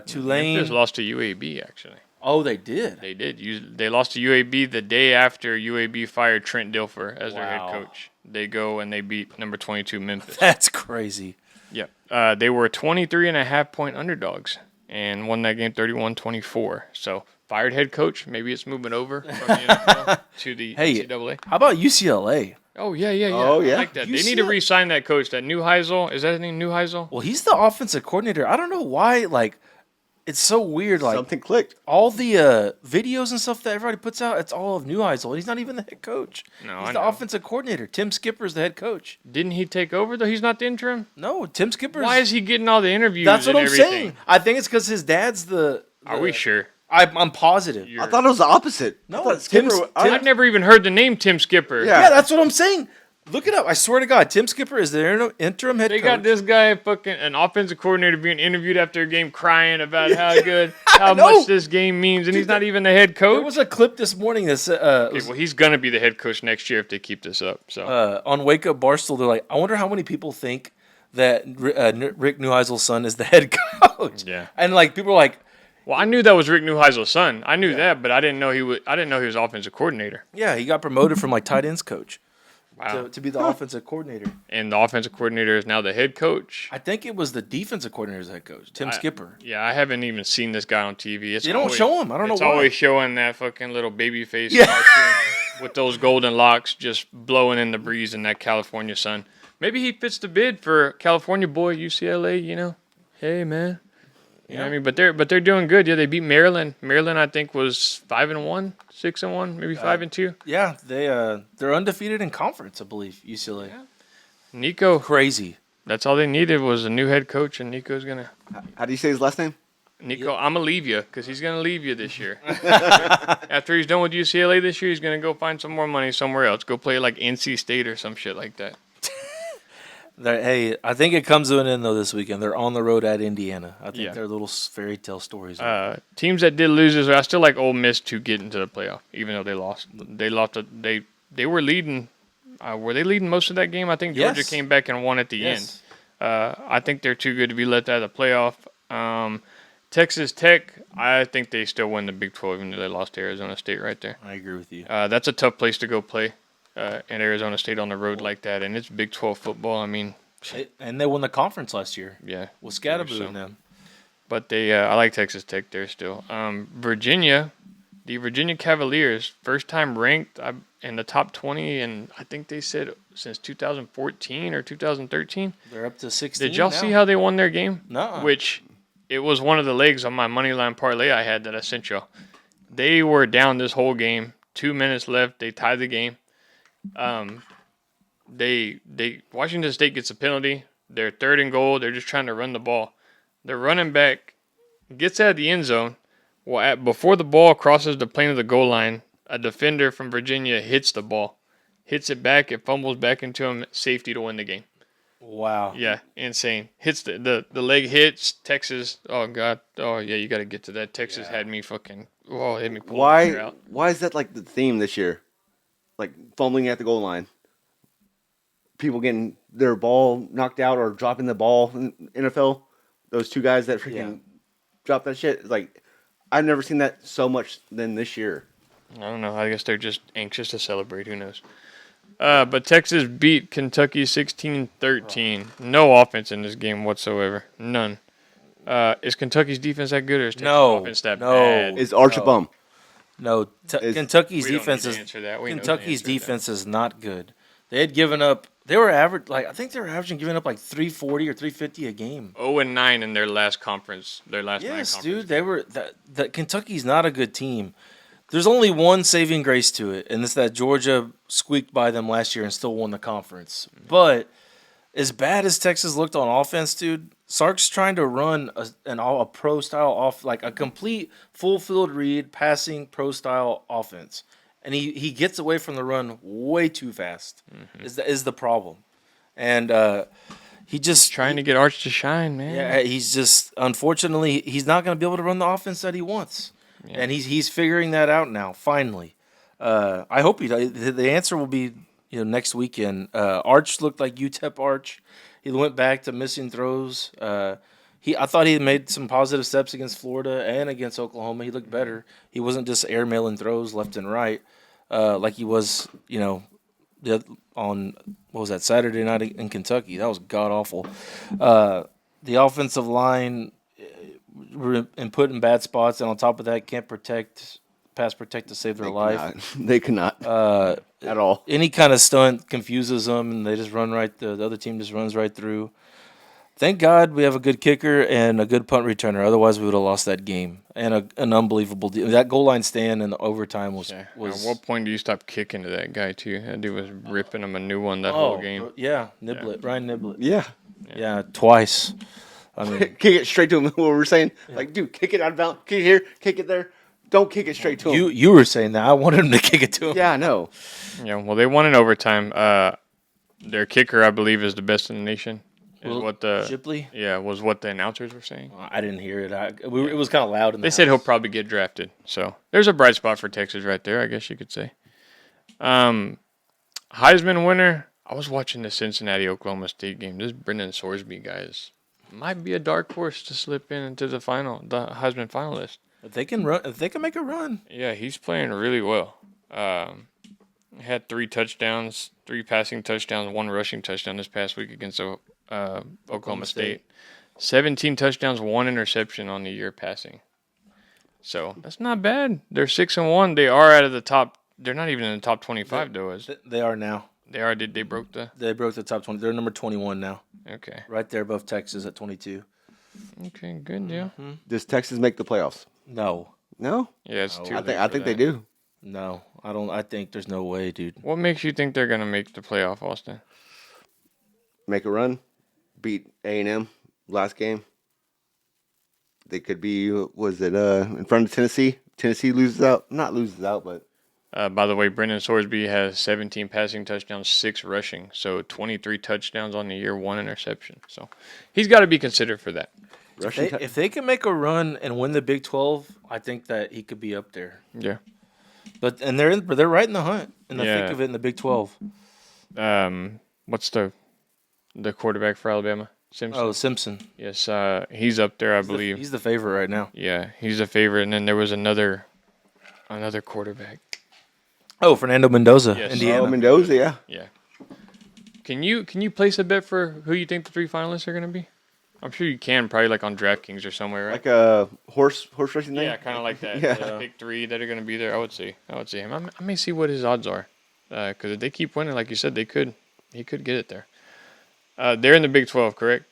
Tulane.
Memphis lost to UAB actually.
Oh, they did.
They did. They lost to UAB the day after UAB fired Trent Dilfer as their head
Wow.
coach. They go and they beat number 22 Memphis.
That's crazy.
Yep. They were 23.5 point underdogs and won that game 31-24. So fired head coach. Maybe it's moving over from the NFL to the
Hey,
NCAA.
how about UCLA?
Oh, yeah.
Oh,
I
yeah.
like that.
You
They
see
need to
it?
re-sign that coach, that Neuheisel. Is that his name, Neuheisel?
Well, he's the offensive coordinator. I don't know why. Like, it's so weird. Like,
Something clicked.
all the videos and stuff that everybody puts out, it's all of Neuheisel. And he's not even the head coach.
No,
He's
I
the
know.
offensive coordinator. Tim Skipper's the head coach.
Didn't he take over, though? He's not the interim?
No, Tim Skipper's.
Why is he getting all the interviews
That's what
and
I'm
everything?
saying. I think it's because his dad's the.
Are we sure?
I'm positive.
I thought it was the opposite.
No,
I thought
Tim's-
Skipper.
I've never even heard the name Tim Skipper.
Yeah.
Yeah, that's what I'm saying. Look it up. I swear to God, Tim Skipper is the interim head
They
coach.
got this guy, fucking an offensive coordinator, being interviewed after a game, crying about how
know.
much this game means, and he's not even the head
There
coach.
was a clip this morning that said,
Okay, well, he's gonna be the head coach next year if they keep this up. So
on Wake Up Barstool, they're like, I wonder how many people think that Rick Neuheisel's son is the head coach.
Yeah.
And like people are like,
well, I knew that was Rick Neuheisel's son. I knew that, but I didn't know he was. I didn't know he was offensive coordinator.
yeah, he got promoted from like tight ends coach
Wow.
to be the offensive coordinator.
And the offensive coordinator is now the head coach.
I think it was the defensive coordinator's head coach, Tim Skipper.
Yeah, I haven't even seen this guy on TV. It's
They don't
always-
show him. I don't know
It's
why.
always showing that fucking little baby face
Yeah.
cartoon with those golden locks just blowing in the breeze in that California sun. Maybe he fits the bid for California boy, UCLA. You know, hey man, you know what I mean. But they're doing good. Yeah, they beat Maryland. Maryland, I think, was 5-1, 6-1, maybe 5-2.
Yeah, they're undefeated in conference, I believe, UCLA.
Nico,
Crazy.
that's all they needed was a new head coach, and Nico's gonna.
How do you say his last name?
Nico, I'm gonna leave you because he's gonna leave you this year. After he's done with UCLA this year, he's gonna go find some more money somewhere else. Go play like NC State or some shit like that.
Hey, I think it comes to an end though this weekend. They're on the road at Indiana. I think
Yeah.
they're little fairy tale stories.
Teams that did lose this, I still like Ole Miss to get into the playoff, even though they lost. They lost. They were leading. Were they leading most of that game? I think Georgia
Yes.
came back and won at the
Yes.
end. I think they're too good to be let out of the playoff. Texas Tech, I think they still win the Big 12, even though they lost to Arizona State right there.
I agree with you.
That's a tough place to go play in Arizona State on the road like that, and it's Big 12 football. I mean,
And they won the conference last year
yeah.
with Scadaboo
So-
and them.
But I like Texas Tech there still. Virginia, the Virginia Cavaliers, first time ranked in the top 20, and I think they said since 2014 or 2013.
They're up to 16.
Did y'all
now.
see how they won their game?
Nuh-uh.
Which it was one of the legs on my money line parlay I had that I sent y'all. They were down this whole game. 2 minutes left. They tied the game. They Washington State gets a penalty. They're 3rd and goal. They're just trying to run the ball. The running back gets out of the end zone. Well, before the ball crosses the plane of the goal line, a defender from Virginia hits the ball, hits it back. It fumbles back into him. Safety to win the game.
Wow.
Yeah, insane. Hits the leg hits Texas. Oh god. Oh yeah, you got to get to that. Texas had me fucking. Oh, had me pull my hair out.
Why is that like the theme this year? Like fumbling at the goal line. People getting their ball knocked out or dropping the ball in NFL. Those two guys that freaking drop that shit. Like, I've never seen that so much than this year.
I don't know. I guess they're just anxious to celebrate. Who knows? But Texas beat Kentucky 16-13. No offense in this game whatsoever. None. Is Kentucky's defense that good or is Texas offense that bad?
Is Arch a bum?
No, Kentucky's
We don't
defense
need to
is
answer that. We know the
Kentucky's
answer to that.
defense is not good. They had given up. They were average. Like I think they were averaging giving up like 340 or 350 a game.
0-9 in their last conference. Their last nine
Yes,
conference.
dude. They were that Kentucky's not a good team. There's only one saving grace to it, and it's that Georgia squeaked by them last year and still won the conference. But as bad as Texas looked on offense, dude, Sark's trying to run a pro style off, like a complete full field read passing pro style offense, and he gets away from the run way too fast. Is the problem, and he just
Trying to get Arch to shine, man.
yeah, he's just unfortunately he's not going to be able to run the offense that he wants, and he's figuring that out now. Finally, I hope he does. The answer will be next weekend. Arch looked like UTEP Arch. He went back to missing throws. I thought he made some positive steps against Florida and against Oklahoma. He looked better. He wasn't just airmailing throws left and right like he was, on what was that Saturday night in Kentucky. That was god awful. The offensive line and put in bad spots, and on top of that, can't pass protect to save their life.
They cannot at all.
Any kind of stunt confuses them, and they just run right. The other team just runs right through. Thank God we have a good kicker and a good punt returner. Otherwise, we would have lost that game. And an unbelievable deal. That goal line stand in the overtime was.
At what point do you stop kicking to that guy too? That dude was ripping him a new one that whole game.
Yeah, Niblet, Ryan Niblet.
Yeah.
Twice. I mean,
Kick it straight to him. What we're saying, like, dude, kick it out of bounds. Kick it here. Kick it there. Don't kick it straight to him.
you were saying that. I wanted him to kick it to him.
Yeah, I know.
Yeah, well, they won in overtime. Their kicker, I believe, is the best in the nation.
Shipley?
Yeah, was what the announcers were saying.
I didn't hear it. It was kind of loud.
They said he'll probably get drafted. So there's a bright spot for Texas right there, I guess you could say. Heisman winner. I was watching the Cincinnati-Oklahoma State game. This Brendan Sorsby guy might be a dark horse to slip into the Heisman finalist.
If they can run, if they can make a run.
Yeah, he's playing really well. Had 3 touchdowns, 3 passing touchdowns, 1 rushing touchdown this past week against Oklahoma State. 17 touchdowns, 1 interception on the year passing. So that's not bad. They're 6-1. They are out of the top. They're not even in the top 25 though.
They are now.
They are. They broke
the top 20. They're number 21 now.
Okay.
Right there above Texas at 22.
Okay. Good deal.
Mm-hmm.
Does Texas make the playoffs?
No.
No.
Yeah, it's too.
I think they do.
No, I don't. I think there's no way, dude.
What makes you think they're gonna make the playoff, Austin?
Make a run, beat A&M last game. They could be. Was it in front of Tennessee? Tennessee not loses out, but.
By the way, Brendan Sorsby has 17 passing touchdowns, 6 rushing, so 23 touchdowns on the year, 1 interception. So he's got to be considered for that.
If they can make a run and win the Big 12, I think that he could be up there.
Yeah.
But they're right in the hunt in the thick of it in the Big 12.
What's the quarterback for Alabama? Simpson.
Oh, Simpson.
Yes, he's up there, I believe.
He's the favorite right now.
Yeah, he's a favorite, and then there was another quarterback.
Oh, Fernando Mendoza,
Yes.
Indiana.
Oh, Mendoza, yeah.
Yeah. Can you place a bet for who you think the 3 finalists are going to be? I'm sure you can, probably like on DraftKings or somewhere, right?
Like a horse racing thing?
Yeah, kind of like that.
Yeah.
The pick 3 that are going to be there. I would see him. I may see what his odds are, because if they keep winning, like you said, he could get it there. They're in the Big 12, correct?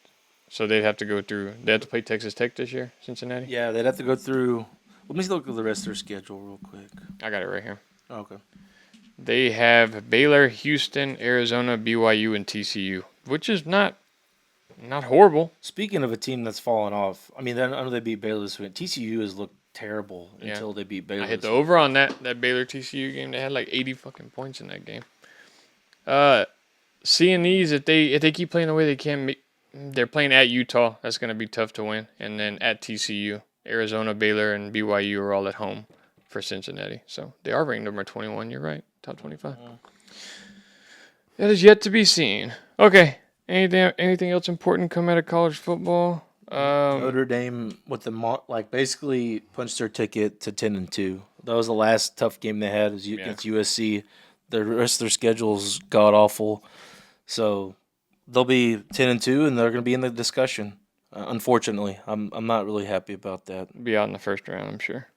So they'd have to go through. They have to play Texas Tech this year, Cincinnati.
Yeah, they'd have to go through. Let me look at the rest of their schedule real quick.
I got it right here.
Oh, okay.
They have Baylor, Houston, Arizona, BYU, and TCU, which is not horrible.
Speaking of a team that's fallen off, I mean, I know they beat Baylor this week. TCU has looked terrible until they beat Baylor.
I hit the over on that Baylor TCU game. They had like 80 fucking points in that game. Seeing these, if they keep playing the way they can, they're playing at Utah. That's going to be tough to win. And then at TCU, Arizona, Baylor, and BYU are all at home for Cincinnati. So they are ranked number 21. You're right. Top 25. That is yet to be seen. Okay. Anything else important come out of college football?
Notre Dame with basically punched their ticket to 10-2. That was the last tough game they had against USC. The rest of their schedule's god awful. So they'll be 10-2, and they're going to be in the discussion. Unfortunately, I'm not really happy about that.
Be out in the first round, I'm sure.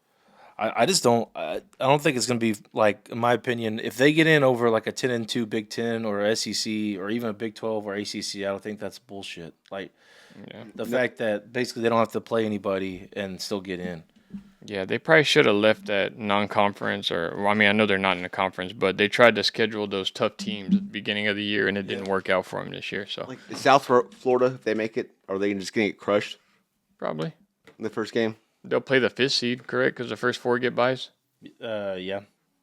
I just don't. I don't think it's going to be like, in my opinion, if they get in over like a 10-2 Big 10 or SEC or even a Big 12 or ACC, I don't think that's bullshit. Like the fact that basically they don't have to play anybody and still get in.
Yeah, they probably should have left that non-conference, I know they're not in a conference, but they tried to schedule those tough teams at the beginning of the year, and it didn't work out for them this year. So,
like South Florida, if they make it, are they just going to get crushed
probably
in the first game?
They'll play the 5th seed, correct? Because the first 4 get buys.
Yeah.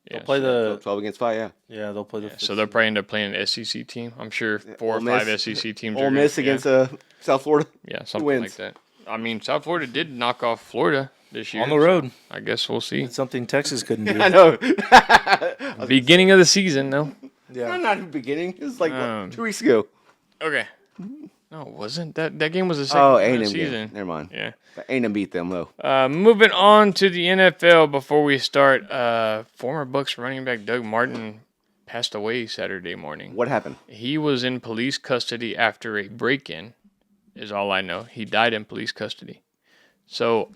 They'll
Yeah,
play
so
12 against 5, yeah.
Yeah, they'll play the.
So they'll probably end up playing an SEC team. I'm sure 4 or 5 SEC teams.
Ole Miss against South Florida.
Yeah, something like that. I mean, South Florida did knock off Florida this year
on the road.
So I guess we'll see.
It's something Texas couldn't do.
I know.
Beginning of the season, though.
Yeah. Not in the beginning. It was like 2 weeks ago.
Okay. No, it wasn't. That game was the second game of the season.
Never mind.
Yeah.
But A&M beat them, though.
Moving on to the NFL before we start. Former Bucs running back Doug Martin passed away Saturday morning.
What happened?
He was in police custody after a break-in, is all I know. He died in police custody. So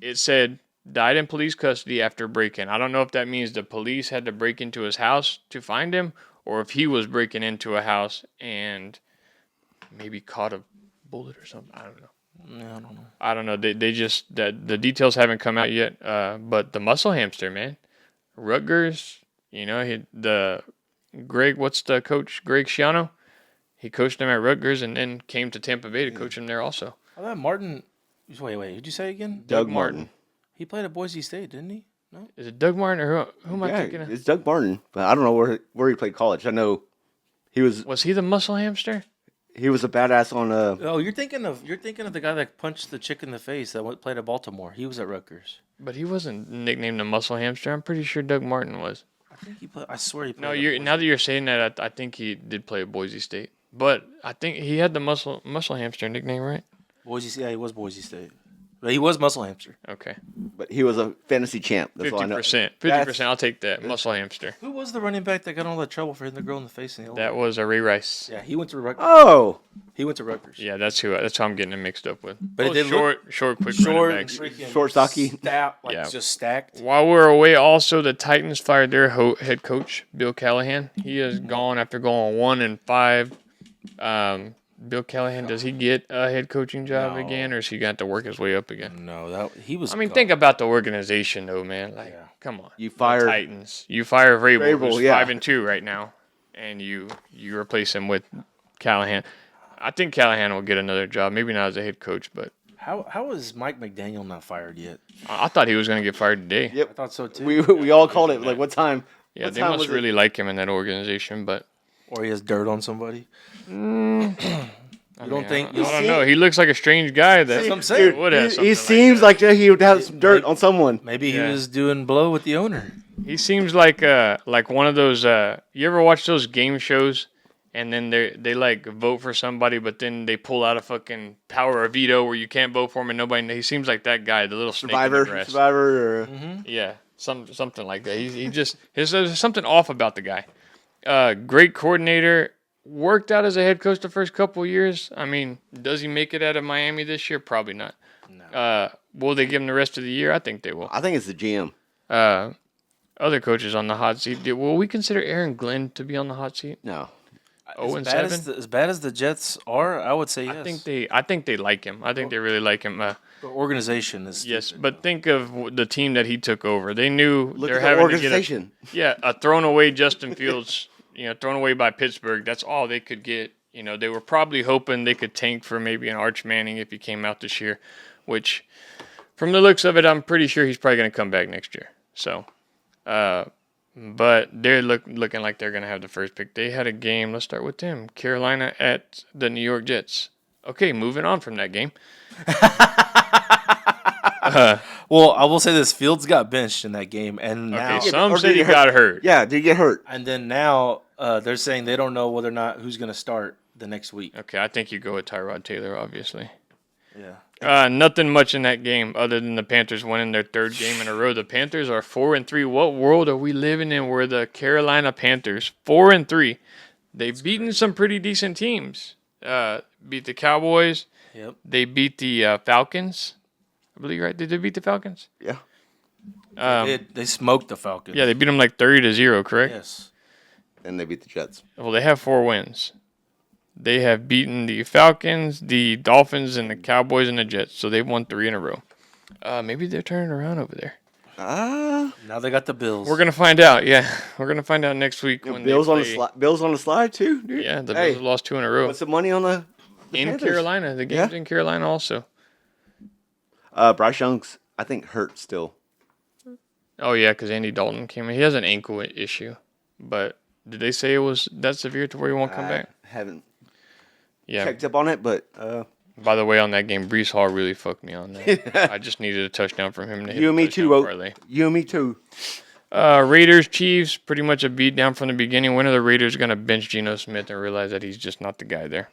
it said died in police custody after break-in. I don't know if that means the police had to break into his house to find him, or if he was breaking into a house and maybe caught a bullet or something. I don't know.
Yeah, I don't know.
I don't know. They just that the details haven't come out yet. But the muscle hamster, man, Rutgers. The Greg. What's the coach? Greg Schiano. He coached him at Rutgers and then came to Tampa Bay to coach him there also.
I thought Martin. Wait. Who'd you say again?
Doug Martin.
He played at Boise State, didn't he? No.
Is it Doug Martin or who am I thinking of?
It's Doug Martin, but I don't know where he played college. I know he was
he the muscle hamster?
he was a badass on
Oh, you're thinking of the guy that punched the chick in the face that played at Baltimore. He was at Rutgers.
But he wasn't nicknamed the muscle hamster. I'm pretty sure Doug Martin was.
I think he played. I swear he played.
No,
at
you're
Boise
now that you're saying that, I think he did play at Boise State. But I think he had the muscle hamster nickname, right?
Boise State. Yeah, he was Boise State. But he was muscle hamster.
Okay.
but he was a fantasy champ. That's all I know.
50%. 50%. I'll take that. Muscle hamster.
Who was the running back that got all that trouble for hitting the girl in the face? In the
That was a Ray Rice.
Yeah, he went to Rutgers.
Oh,
He went to Rutgers.
Yeah, that's who I'm getting it mixed up with.
But it
Both
did
short, quick
Short,
running backs.
freaking
Short, stocky.
Yeah.
just stacked.
While we're away, also the Titans fired their head coach, Bill Callahan. He is gone after going 1-5. Bill Callahan, does he get a head coaching job
No.
again, or is he got to work his way up again?
No, he was.
I mean, think about the organization, though, man. Like,
Yeah.
come on.
you
The
fired.
Titans. You fire Vrabel,
Vrabel,
who's
yeah.
5-2 right now, and you replace him with Callahan. I think Callahan will get another job. Maybe not as a head coach, but
How is Mike McDaniel not fired yet?
I thought he was going to get fired today.
Yep.
I thought so too.
We all called it. Like, what time?
Yeah,
what
they
time
must
was it?
really like him in that organization, but
Or he has dirt on somebody.
I
don't think-
I
you
don't
see-
know. He looks like a strange guy that
That's what I'm saying.
would have
He
something
seems
like
like he would have some dirt on someone.
Maybe
Yeah.
he was doing blow with the owner.
that. He seems like one of those. You ever watch those game shows, and then they like vote for somebody, but then they pull out a fucking power of veto where you can't vote for him and nobody. He seems like that guy, the little snake in the grass.
Survivor. Or,
Yeah, something like that. He just there's something off about the guy. Great coordinator. Worked out as a head coach the first couple of years. I mean, does he make it out of Miami this year? Probably not.
No.
Will they give him the rest of the year? I think they will.
I think it's the GM.
Other coaches on the hot seat. Will we consider Aaron Glenn to be on the hot seat?
No.
0-7?
As bad as the Jets are, I would say yes.
I think they like him. I think they really like him.
The organization is
Yes,
stupid,
but think of the team that he took over. They knew
Look
they're
at the
having to
organization.
get a thrown away Justin Fields. Thrown away by Pittsburgh. That's all they could get. They were probably hoping they could tank for maybe an Arch Manning if he came out this year, which, from the looks of it, I'm pretty sure he's probably going to come back next year. So, but they're looking like they're going to have the first pick. They had a game. Let's start with them. Carolina at the New York Jets. Okay, moving on from that game.
Well, I will say this: Fields got benched in that game, and now,
Okay, some
or
said
did
he
he hurt?
got hurt.
Yeah, did he get hurt?
and then now they're saying they don't know whether or not who's going to start the next week.
Okay, I think you go with Tyrod Taylor, obviously.
Yeah.
Nothing much in that game other than the Panthers winning their third game in a row. The Panthers are 4-3. What world are we living in where the Carolina Panthers 4-3? They've beaten some pretty decent teams. Beat the Cowboys.
Yep.
They beat the Falcons. I believe, right? Did they beat the Falcons?
Yeah.
They smoked the Falcons.
Yeah, they beat them like 30-0, correct?
Yes.
And they beat the Jets.
Well, they have 4 wins. They have beaten the Falcons, the Dolphins, and the Cowboys and the Jets. So they've won 3 in a row. Maybe they're turning around over there.
Now they got the Bills.
We're gonna find out. Yeah, we're gonna find out next week when
Bills
they
on
play.
the slide. Bills on the slide too, dude.
Yeah, the
Hey,
Bills have lost 2 in a row
What's the money on the
in
Panthers?
Carolina. The game's
Yeah.
in Carolina also.
Bryce Young's, I think, hurt still.
Oh yeah, because Andy Dalton came in. He has an ankle issue, but did they say it was that severe to where he won't come back?
Haven't
Yeah.
checked up on it, but
By the way, on that game, Brees Hall really fucked me on that. I just needed a touchdown from him to hit
you
the
and me
touchdown
too. Oak.
parlay.
You and me too.
Raiders, Chiefs, pretty much a beat down from the beginning. When are the Raiders going to bench Geno Smith and realize that he's just not the guy there?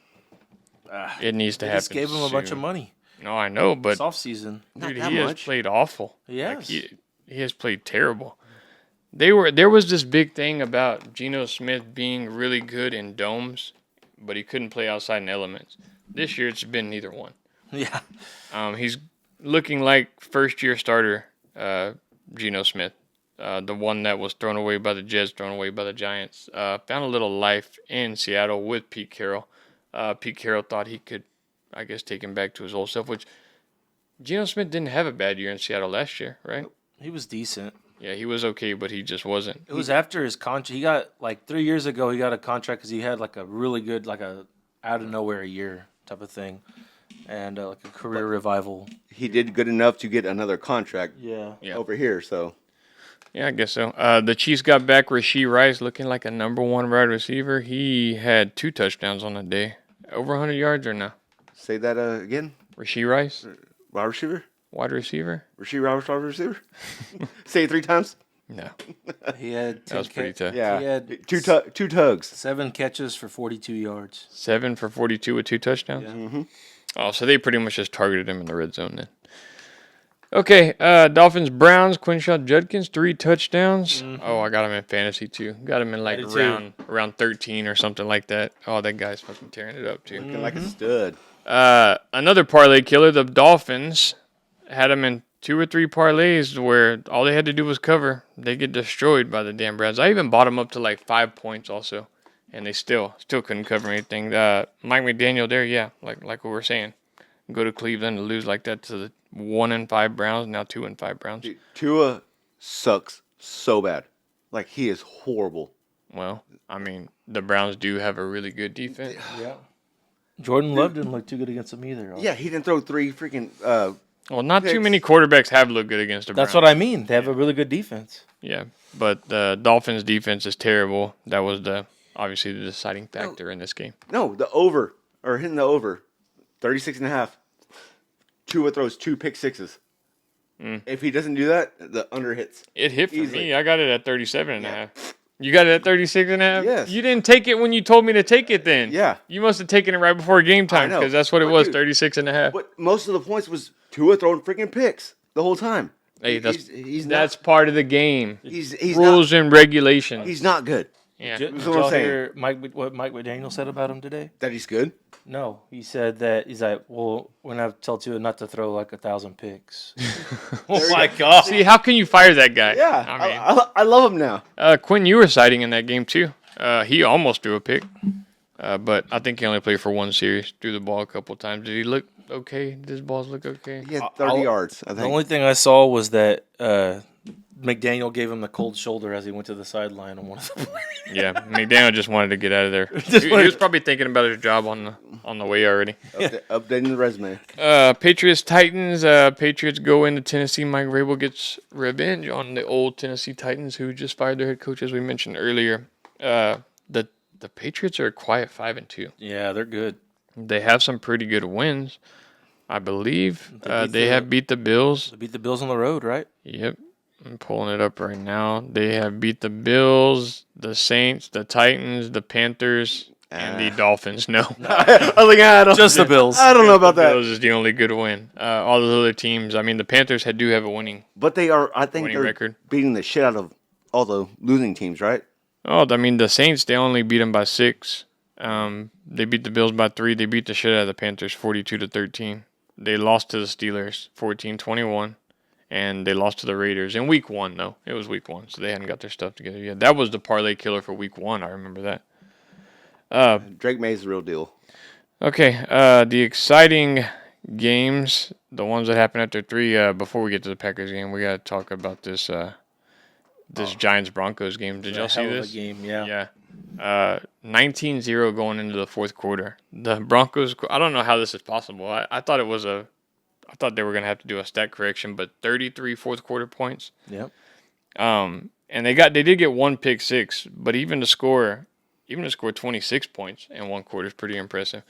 It needs to
They
happen.
just gave him a bunch of money.
No, I know, but
This offseason.
Not
dude,
that
he has
much.
played awful.
Yes.
He has played terrible. There was this big thing about Geno Smith being really good in domes, but he couldn't play outside in elements. This year it's been neither one.
Yeah.
He's looking like first-year starter Geno Smith. The one that was thrown away by the Jets, thrown away by the Giants, found a little life in Seattle with Pete Carroll. Pete Carroll thought he could, I guess, take him back to his old self, which Geno Smith didn't have a bad year in Seattle last year, right?
He was decent.
Yeah, he was okay, but he just wasn't.
It was after his contract. He got, 3 years ago, he got a contract because he had, a really good, a out-of-nowhere year type of thing. And, a career revival.
He did good enough to get another contract
Yeah.
over here, so.
Yeah, I guess so. The Chiefs got back Rashee Rice looking like a number one wide receiver. He had 2 touchdowns on the day. Over 100 yards or no?
Say that again.
Rashee Rice,
Wide receiver?
wide receiver?
Wide receiver? Say it 3 times?
No.
He had
That was pretty tough.
Yeah.
He had
Two tugs.
7 catches for 42 yards.
7 for 42 with 2 touchdowns?
Yeah.
Mm-hmm.
Oh, so they pretty much just targeted him in the red zone then. Okay, Dolphins, Browns, Quinshot Judkins, 3 touchdowns.
Mm-hmm.
Oh, I got him in fantasy too. Got him in like
I did too.
round 13 or something like that. Oh, that guy's fucking tearing it up too.
Looking like a stud.
Another parlay killer, the Dolphins, had him in 2 or 3 parlays where all they had to do was cover. They get destroyed by the damn Browns. I even bought them up to like 5 points also, and they still couldn't cover anything. Mike McDaniel there, yeah, like what we're saying. Go to Cleveland to lose like that to the 1-5 Browns, now 2-5 Browns.
Dude, Tua sucks so bad. Like, he is horrible.
Well, I mean, the Browns do have a really good defense.
Yeah. Jordan Love didn't look too good against him either.
Yeah, he didn't throw 3 freaking.
Well, not too
Picks.
many quarterbacks have looked good against the Browns.
That's what I mean. They have a really good defense.
Yeah, but the Dolphins' defense is terrible. That was obviously the deciding factor in this game.
No, the over, or hitting the over, 36.5. Tua throws 2 pick sixes. If he doesn't do that, the under hits.
It hit for
Easily.
me. I got it at 37.5. You got it at 36.5?
Yes.
You didn't take it when you told me to take it then.
Yeah.
You must have taken it right before game time
know.
because that's what it
But
was,
dude,
36.5.
But most of the points was Tua throwing freaking picks the whole time.
Hey,
He's
that's part of the game.
He's
Rules and regulations.
He's not good.
Yeah.
Did
That's what I'm
y'all
saying.
hear what Mike McDaniel said about him today?
That he's good.
No, he said that he's like, well, we're gonna have to tell Tua not to throw like 1,000 picks. Oh my god!
See, how can you fire that guy?
Yeah,
I mean,
I love him now.
Quinn, you were citing in that game too. He almost threw a pick, but I think he only played for 1 series. Threw the ball a couple times. Did he look okay? Did his balls look okay?
He had 30 yards. I think.
The only thing I saw was that McDaniel gave him the cold shoulder as he went to the sideline on one of the plays.
Yeah, McDaniel just wanted to get out of there. He was probably thinking about his job on the way already.
Updating the resume.
Patriots Titans. Patriots go into Tennessee. Mike Vrabel gets revenge on the old Tennessee Titans who just fired their head coach, as we mentioned earlier. The Patriots are a quiet 5-2.
Yeah, they're good.
They have some pretty good wins, I believe.
They
They have beat the Bills.
They beat the Bills on the road, right?
Yep. I'm pulling it up right now. They have beat the Bills, the Saints, the Titans, the Panthers, and the Dolphins. No.
I was like, I don't.
Just the Bills.
I don't know about that.
Bills is the only good win. All those other teams, I mean, the Panthers do have a winning.
But they are. I think
Winning
they're
record.
beating the shit out of all the losing teams, right?
Oh, I mean, the Saints, they only beat them by 6. They beat the Bills by 3. They beat the shit out of the Panthers 42-13. They lost to the Steelers 14-21. And they lost to the Raiders in week 1, though. It was week 1, so they hadn't got their stuff together yet. That was the parlay killer for week 1. I remember that.
Drake May's the real deal.
Okay, the exciting games, the ones that happened after 3. Before we get to the Packers game, we got to talk about this Giants-Broncos game. Did y'all see
Hell of a
this?
game, yeah.
Yeah. 19-0 going into the fourth quarter. The Broncos, I don't know how this is possible. I thought it was I thought they were going to have to do a stat correction, but 33 fourth quarter points.
Yep.
And they did get 1 pick six, but even to score 26 points in 1 quarter is pretty impressive.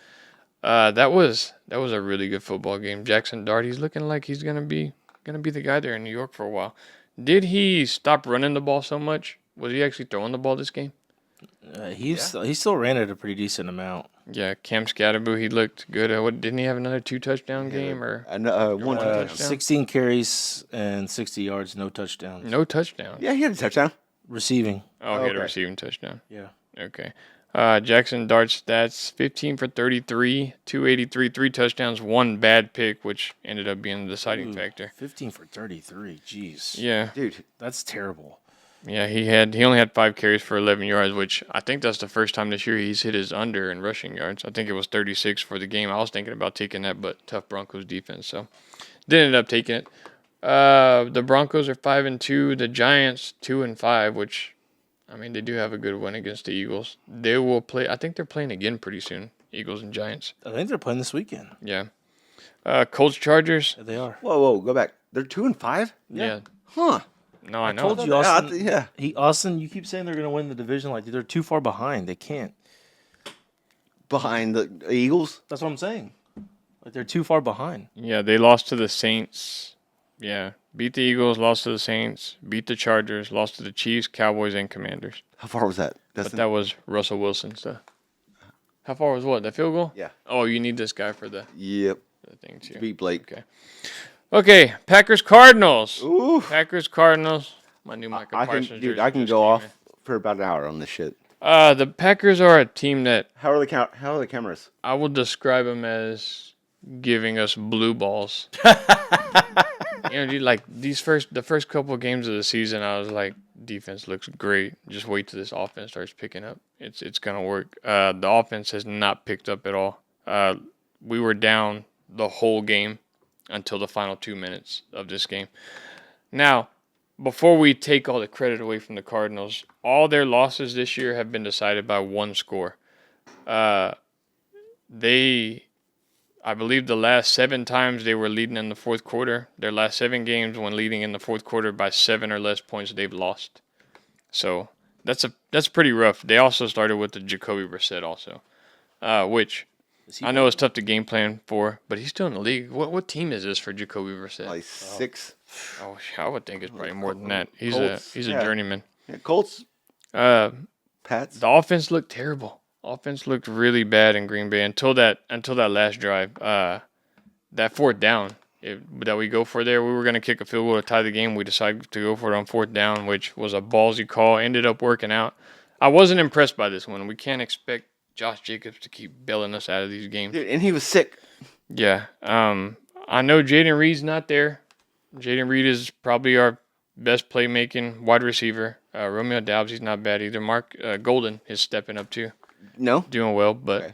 That was a really good football game. Jackson Dart, he's looking like he's gonna be the guy there in New York for a while. Did he stop running the ball so much? Was he actually throwing the ball this game?
He still ran it a pretty decent amount.
Yeah, Cam Scatterboo, he looked good. Didn't he have another 2-touchdown game or
One
touchdown?
16 carries and 60 yards, no touchdowns.
no touchdown?
Yeah, he had a touchdown.
Receiving.
Oh, he had a
Okay.
receiving touchdown.
Yeah.
Okay. Jackson Dart stats: 15 for 33, 283, 3 touchdowns, 1 bad pick, which ended up being the deciding factor.
15 for 33. Jeez.
Yeah,
Dude,
That's terrible.
yeah. He only had 5 carries for 11 yards, which I think that's the first time this year he's hit his under in rushing yards. I think it was 36 for the game. I was thinking about taking that, but tough Broncos defense, so didn't end up taking it. The Broncos are 5-2. The Giants 2-5, which, I mean, they do have a good win against the Eagles. They will play. I think they're playing again pretty soon. Eagles and Giants.
I think they're playing this weekend.
Yeah. Colts Chargers.
Yeah, they are.
whoa, go back. They're 2-5.
Yeah.
Huh?
No, I know.
Told you,
Yeah,
Austin.
yeah.
Austin, you keep saying they're going to win the division. Like, they're too far behind. They can't.
Behind the Eagles.
That's what I'm saying. Like, they're too far behind.
Yeah, they lost to the Saints. Yeah. Beat the Eagles, lost to the Saints, beat the Chargers, lost to the Chiefs, Cowboys, and Commanders.
How far was that?
But that was Russell Wilson's stuff. How far was what? The field goal?
Yeah.
Oh, you need this guy for the
Yep.
thing too.
Beat Blake.
Okay. Okay, Packers Cardinals.
Ooh.
Packers Cardinals. My new Michael Parsons jersey
I can
just
go
came
off
in.
for about an hour on this shit.
The Packers are a team that
How are the cameras?
I will describe them as giving us blue balls. Dude, like the first couple of games of the season, I was like, defense looks great. Just wait till this offense starts picking up. It's gonna work. The offense has not picked up at all. We were down the whole game until the final 2 minutes of this game. Now, before we take all the credit away from the Cardinals, all their losses this year have been decided by one score. I believe the last 7 times they were leading in the fourth quarter, their last 7 games when leading in the fourth quarter by 7 or less points, they've lost. So that's pretty rough. They also started with the Jacoby Brissett also, which I know it's tough to game plan for, but he's still in the league. What team is this for Jacoby Brissett?
Like 6.
Oh, I would think it's probably more than that. He's
Colts,
a
yeah.
journeyman.
Yeah, Colts.
Uh,
Pats.
The offense looked terrible. Offense looked really bad in Green Bay until that last drive. That fourth down that we go for there, we were going to kick a field goal to tie the game. We decided to go for it on fourth down, which was a ballsy call. Ended up working out. I wasn't impressed by this one. We can't expect Josh Jacobs to keep bailing us out of these games.
Dude, and he was sick.
Yeah. I know Jaden Reed's not there. Jaden Reed is probably our best playmaking wide receiver. Romeo Doubs, he's not bad either. Mark Golden is stepping up too.
No?
Doing well, but
Okay.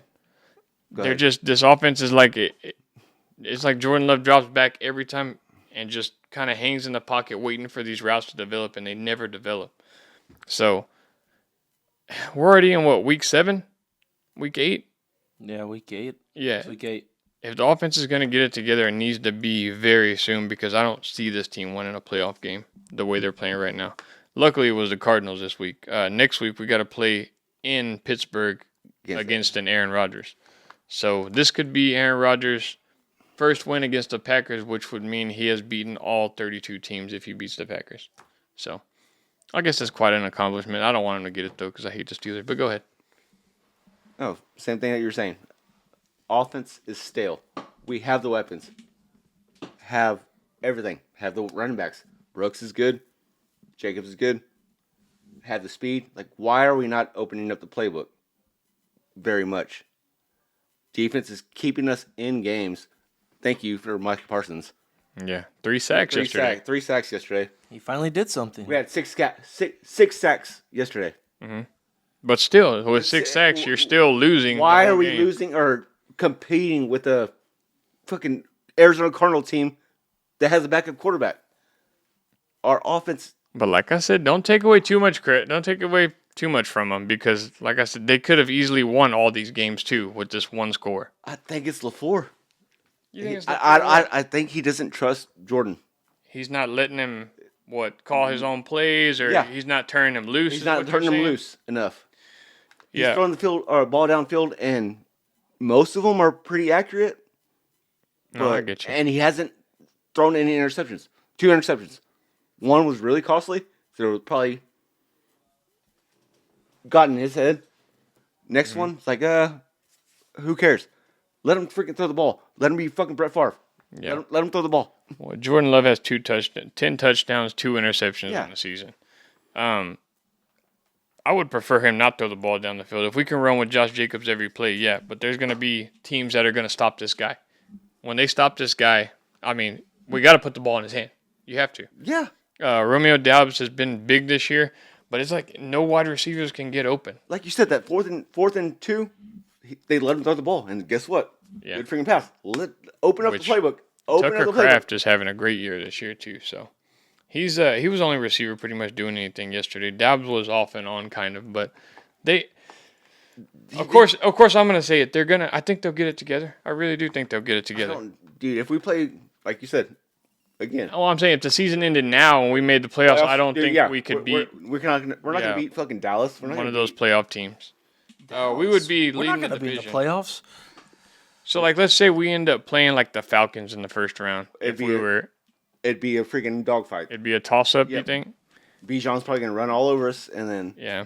they're just, this offense is like, it's like Jordan Love drops back every time and just kind of hangs in the pocket waiting for these routes to develop, and they never develop. So we're already in week 7? Week 8?
Yeah, week 8.
Yeah.
It's week 8.
If the offense is going to get it together, it needs to be very soon, because I don't see this team winning a playoff game the way they're playing right now. Luckily, it was the Cardinals this week. Next week, we got to play in Pittsburgh against an Aaron Rodgers. So this could be Aaron Rodgers' first win against the Packers, which would mean he has beaten all 32 teams if he beats the Packers. So I guess that's quite an accomplishment. I don't want him to get it, though, because I hate the Steelers. But go ahead.
Oh, same thing that you were saying. Offense is stale. We have the weapons. Have everything. Have the running backs. Brooks is good. Jacobs is good. Have the speed. Like, why are we not opening up the playbook very much? Defense is keeping us in games. Thank you for Michael Parsons.
Yeah, 3 sacks yesterday.
3 sacks yesterday.
He finally did something.
We had six sacks yesterday.
But still, with 6 sacks, you're still losing.
Why
the
are
whole
we
game.
losing or competing with a fucking Arizona Cardinal team that has a backup quarterback? Our offense.
But like I said, don't take away too much credit. Don't take away too much from them, because, like I said, they could have easily won all these games too with this one score.
I think it's LaFleur.
You think it's
I think he doesn't trust Jordan.
He's not letting him call his own plays, or
Yeah.
he's not turning him loose.
He's
is
not
what you're
turning them
saying?
loose enough. He's
Yeah,
throwing the field or ball downfield, and most of them are pretty accurate.
no, I get you.
And he hasn't thrown any interceptions. 2 interceptions. One was really costly, so it was probably got in his head. Next one, it's like, who cares? Let him freaking throw the ball. Let him be fucking Brett Favre.
Yeah.
Let him throw the ball.
Well, Jordan Love has 10 touchdowns, 2 interceptions
Yeah.
in the season. I would prefer him not throw the ball down the field. If we can run with Josh Jacobs every play, yeah. But there's going to be teams that are going to stop this guy. When they stop this guy, I mean, we got to put the ball in his hand. You have to.
Yeah.
Romeo Doubs has been big this year, but it's like no wide receivers can get open.
Like you said, that fourth and 2, they let him throw the ball, and guess what?
Yeah.
Good freaking pass. Open up the playbook. Open
Tucker
up the playbook.
Kraft is having a great year this year too. So he was only receiver pretty much doing anything yesterday. Doubs was off and on kind of, but they. Of course, I'm gonna say it. I think they'll get it together. I really do think they'll get it together.
Dude, if we play like you said, again.
Oh, I'm saying if the season ended now and we made the playoffs, I don't think we could beat.
We're not gonna beat fucking Dallas. We're not
one of those playoff teams. We would be
We're
leading
not
the
going to be in
division.
the playoffs.
So, like, let's say we end up playing like the Falcons in the first round.
It'd be a freaking dogfight.
It'd be a toss-up.
Yep.
You think?
Bijan's probably gonna run all over us, and then
Yeah.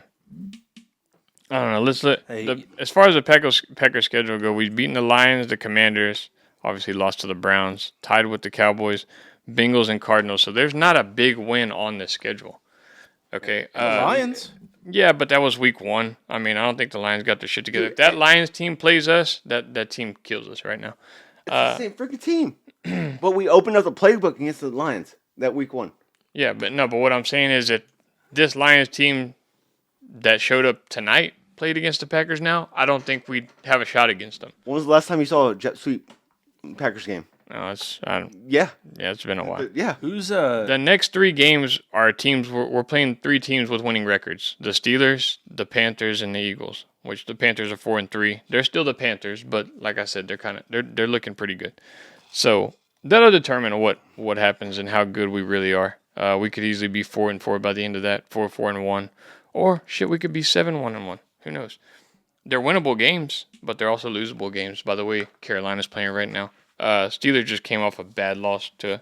I don't know. As far as the Packers schedule go, we've beaten the Lions, the Commanders, obviously lost to the Browns, tied with the Cowboys, Bengals, and Cardinals. So there's not a big win on this schedule. Okay.
Lions.
Yeah, but that was week 1. I mean, I don't think the Lions got their shit together. If that Lions team plays us, that team kills us right now.
it's the same freaking team. But we opened up the playbook against the Lions that week 1.
Yeah, but what I'm saying is that this Lions team that showed up tonight played against the Packers now, I don't think we'd have a shot against them.
When was the last time you saw a jet sweep Packers game?
No,
Yeah.
It's been a while.
Yeah.
Who's
The next 3 games are teams. We're playing 3 teams with winning records: the Steelers, the Panthers, and the Eagles. Which the Panthers are 4-3. They're still the Panthers, but like I said, they're looking pretty good. So that'll determine what happens and how good we really are. We could easily be 4-4 by the end of that, 4-1, or shit, we could be 7-1. Who knows? They're winnable games, but they're also losable games. By the way, Carolina's playing right now. Steelers just came off a bad loss to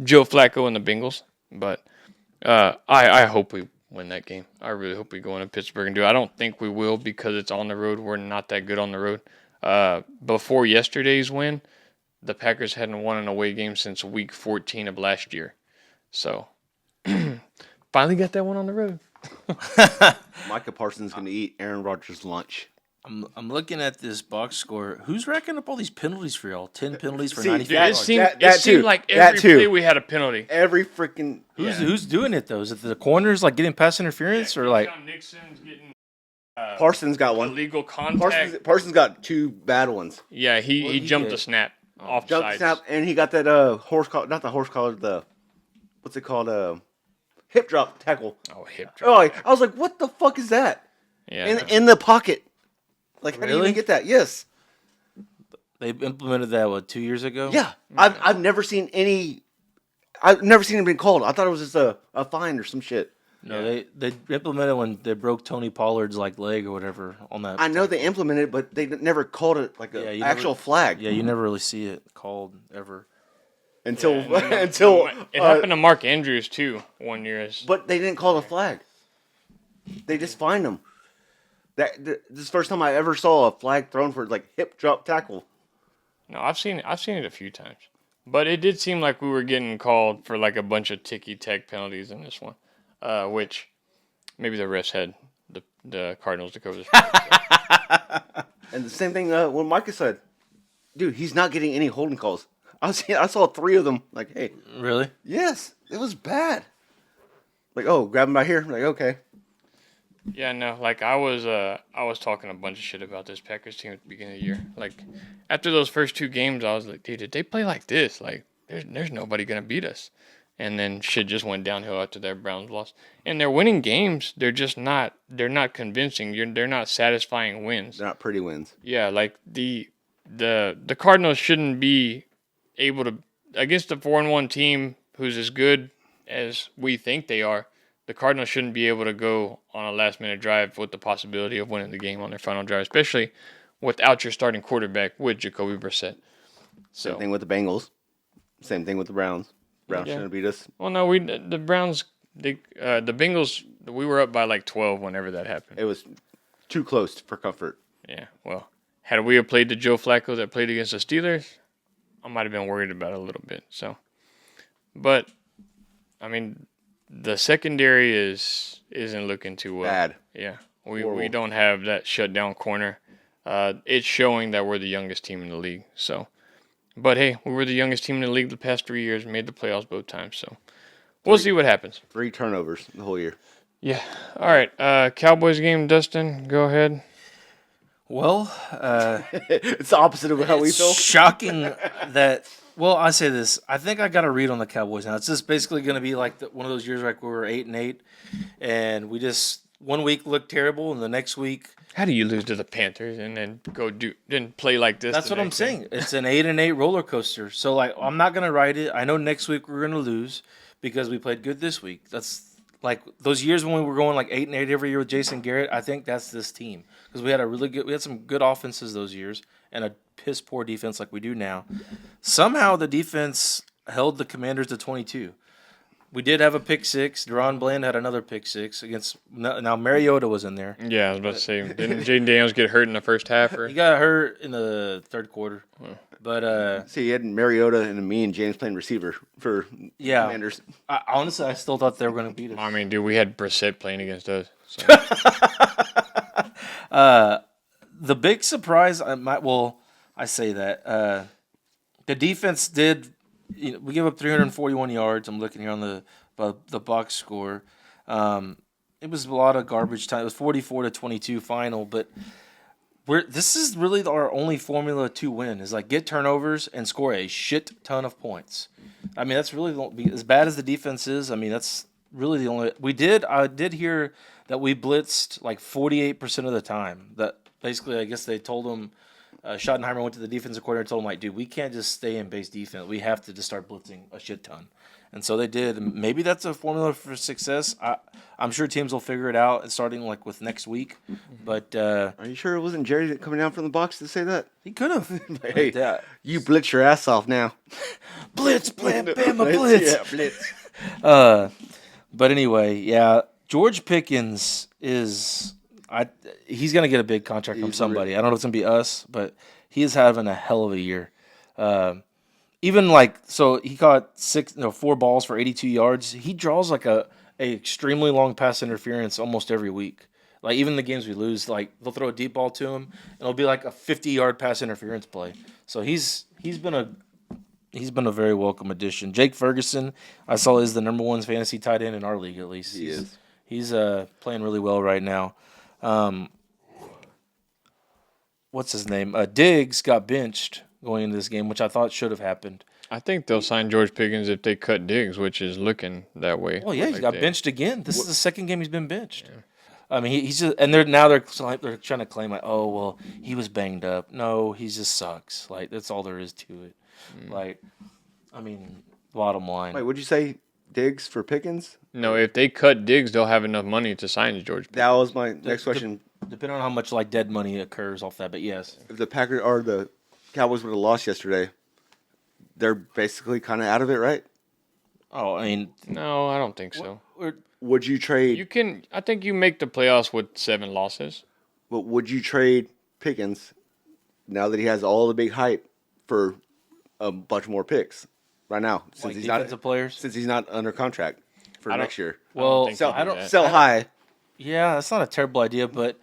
Joe Flacco and the Bengals, but I hope we win that game. I really hope we go into Pittsburgh and do it. I don't think we will because it's on the road. We're not that good on the road. Before yesterday's win, the Packers hadn't won an away game since week 14 of last year. So, finally got that one on the road.
Micah Parsons going to eat Aaron Rodgers' lunch.
I'm looking at this box score. Who's racking up all these penalties for y'all? 10 penalties for
See,
95
dude,
yards.
It seemed like every play we had a penalty.
Every freaking...
Who's doing it though? Is it the corners like getting pass interference or like
John Nixon's getting
Parsons got one.
illegal contact.
Parsons got 2 bad ones.
Yeah, he jumped
get?
the snap off
Jump
sides.
snap, and he got that horse collar, not the horse collar, the... What's it called? Hip drop tackle.
Oh, hip
Oh,
drop.
I was like, what the fuck is that?
Yeah,
In the pocket. Like, how do you
Really?
even get that? Yes.
they implemented that 2 years ago?
Yeah. I've never seen any... I've never seen it been called. I thought it was just a fine or some shit.
No, they implemented when they broke Tony Pollard's like leg or whatever on that.
I know they implemented it, but they never called it like an
you
actual
never-
flag.
Yeah, you never really see it called ever.
Until
it happened to Mark Andrews too one year.
But they didn't call it a flag. They just fined him. This is the first time I ever saw a flag thrown for like hip drop tackle.
No, I've seen it a few times, but it did seem like we were getting called for like a bunch of ticky tack penalties in this one, which maybe the refs had the Cardinals to cover this.
And the same thing when Micah said, "Dude, he's not getting any holding calls." I saw 3 of them. Like, hey,
Really?
yes, it was bad. Like, oh, grab him by here. Like, okay.
Yeah, no, like I was talking a bunch of shit about this Packers team at the beginning of the year. Like after those first 2 games, I was like, dude, did they play like this? Like there's nobody gonna beat us. And then shit just went downhill after that Browns loss. And they're winning games. They're just not. They're not convincing. They're not satisfying wins.
They're not pretty wins.
Yeah, like the Cardinals shouldn't be able to against a 4-1 team who's as good as we think they are. The Cardinals shouldn't be able to go on a last-minute drive with the possibility of winning the game on their final drive, especially without your starting quarterback with Jacoby Brissett.
Same thing with the Bengals. Same thing with the Browns. Browns
Yeah.
shouldn't beat us.
Well, no, the Browns, the Bengals, we were up by like 12 whenever that happened.
It was too close for comfort.
Yeah, well, had we have played the Joe Flacco that played against the Steelers, I might have been worried about it a little bit. So, but I mean, the secondary isn't looking too well.
Bad.
Yeah, we
Horrible.
don't have that shutdown corner. It's showing that we're the youngest team in the league. So, but hey, we were the youngest team in the league the past 3 years. Made the playoffs both times. So, we'll see what happens.
3 turnovers the whole year.
Yeah. All right. Cowboys game, Dustin. Go ahead.
Well,
It's the opposite of how we
it's
feel.
shocking that. Well, I say this. I think I got a read on the Cowboys now. It's just basically going to be like one of those years like we were 8-8, and we just one week looked terrible, and the next week.
How do you lose to the Panthers and then then play like this?
That's
the
what I'm
next game?
saying. It's an 8-8 roller coaster. So like, I'm not going to write it. I know next week we're going to lose because we played good this week. That's like those years when we were going like 8-8 every year with Jason Garrett. I think that's this team because we had some good offenses those years and a piss poor defense like we do now. Somehow the defense held the Commanders to 22. We did have a pick six. Deron Bland had another pick six against. Now Mariota was in there.
Yeah, I was about to say, didn't Jaden Daniels get hurt in the first half? Or
He got hurt in the third quarter, but
See, you had Mariota and me and James playing receiver for
Yeah.
Commanders.
honestly, I still thought they were going to beat us.
I mean, dude, we had Brissett playing against us. So.
The big surprise, I say that the defense did. We gave up 341 yards. I'm looking here on the box score. It was a lot of garbage time. It was 44-22 final, but this is really our only formula to win is like get turnovers and score a shit ton of points. I mean, that's really as bad as the defense is. I mean, that's really the only I did hear that we blitzed like 48% of the time. That basically, I guess they told them. Schottenheimer went to the defensive coordinator and told him, like, dude, we can't just stay in base defense. We have to just start blitzing a shit ton. And so they did. Maybe that's a formula for success. I'm sure teams will figure it out, starting like with next week. But
Are you sure it wasn't Jerry coming down from the box to say that?
he could have.
Hey, you blitz your ass off now.
Blitz, blam, bama, blitz.
Yeah, blitz.
But anyway, yeah, George Pickens is. He's gonna get a big contract from somebody. I don't know if it's gonna be us, but he is having a hell of a year. Even like so, he caught 4 balls for 82 yards. He draws like a extremely long pass interference almost every week. Like even the games we lose, like they'll throw a deep ball to him, and it'll be like a 50-yard pass interference play. So he's been a very welcome addition. Jake Ferguson, I saw is the number 1 fantasy tight end in our league at least.
He is.
He's playing really well right now. What's his name? Diggs got benched going into this game, which I thought should have happened.
I think they'll sign George Pickens if they cut Diggs, which is looking that way.
Oh yeah, he
Like
got
they-
benched again. This is the second game he's been benched. Yeah. I mean, he's just, and they're trying to claim like, oh well, he was banged up. No, he just sucks. Like that's all there is to it. Like, I mean, bottom line.
Wait, would you say Diggs for Pickens?
No, if they cut Diggs, they'll have enough money to sign George Pickens.
That was my next question.
Depending on how much like dead money occurs off that, but yes.
If the Packers or the Cowboys would have lost yesterday, they're basically kind of out of it, right?
Oh, I mean,
No, I don't think so.
Would you trade?
I think you make the playoffs with 7 losses.
But would you trade Pickens now that he has all the big hype for a bunch more picks right now since
like
he's
defensive
not
players.
since he's not under contract for
I don't-
next year?
Well,
think
Sell,
they do that.
sell high.
Yeah, that's not a terrible idea, but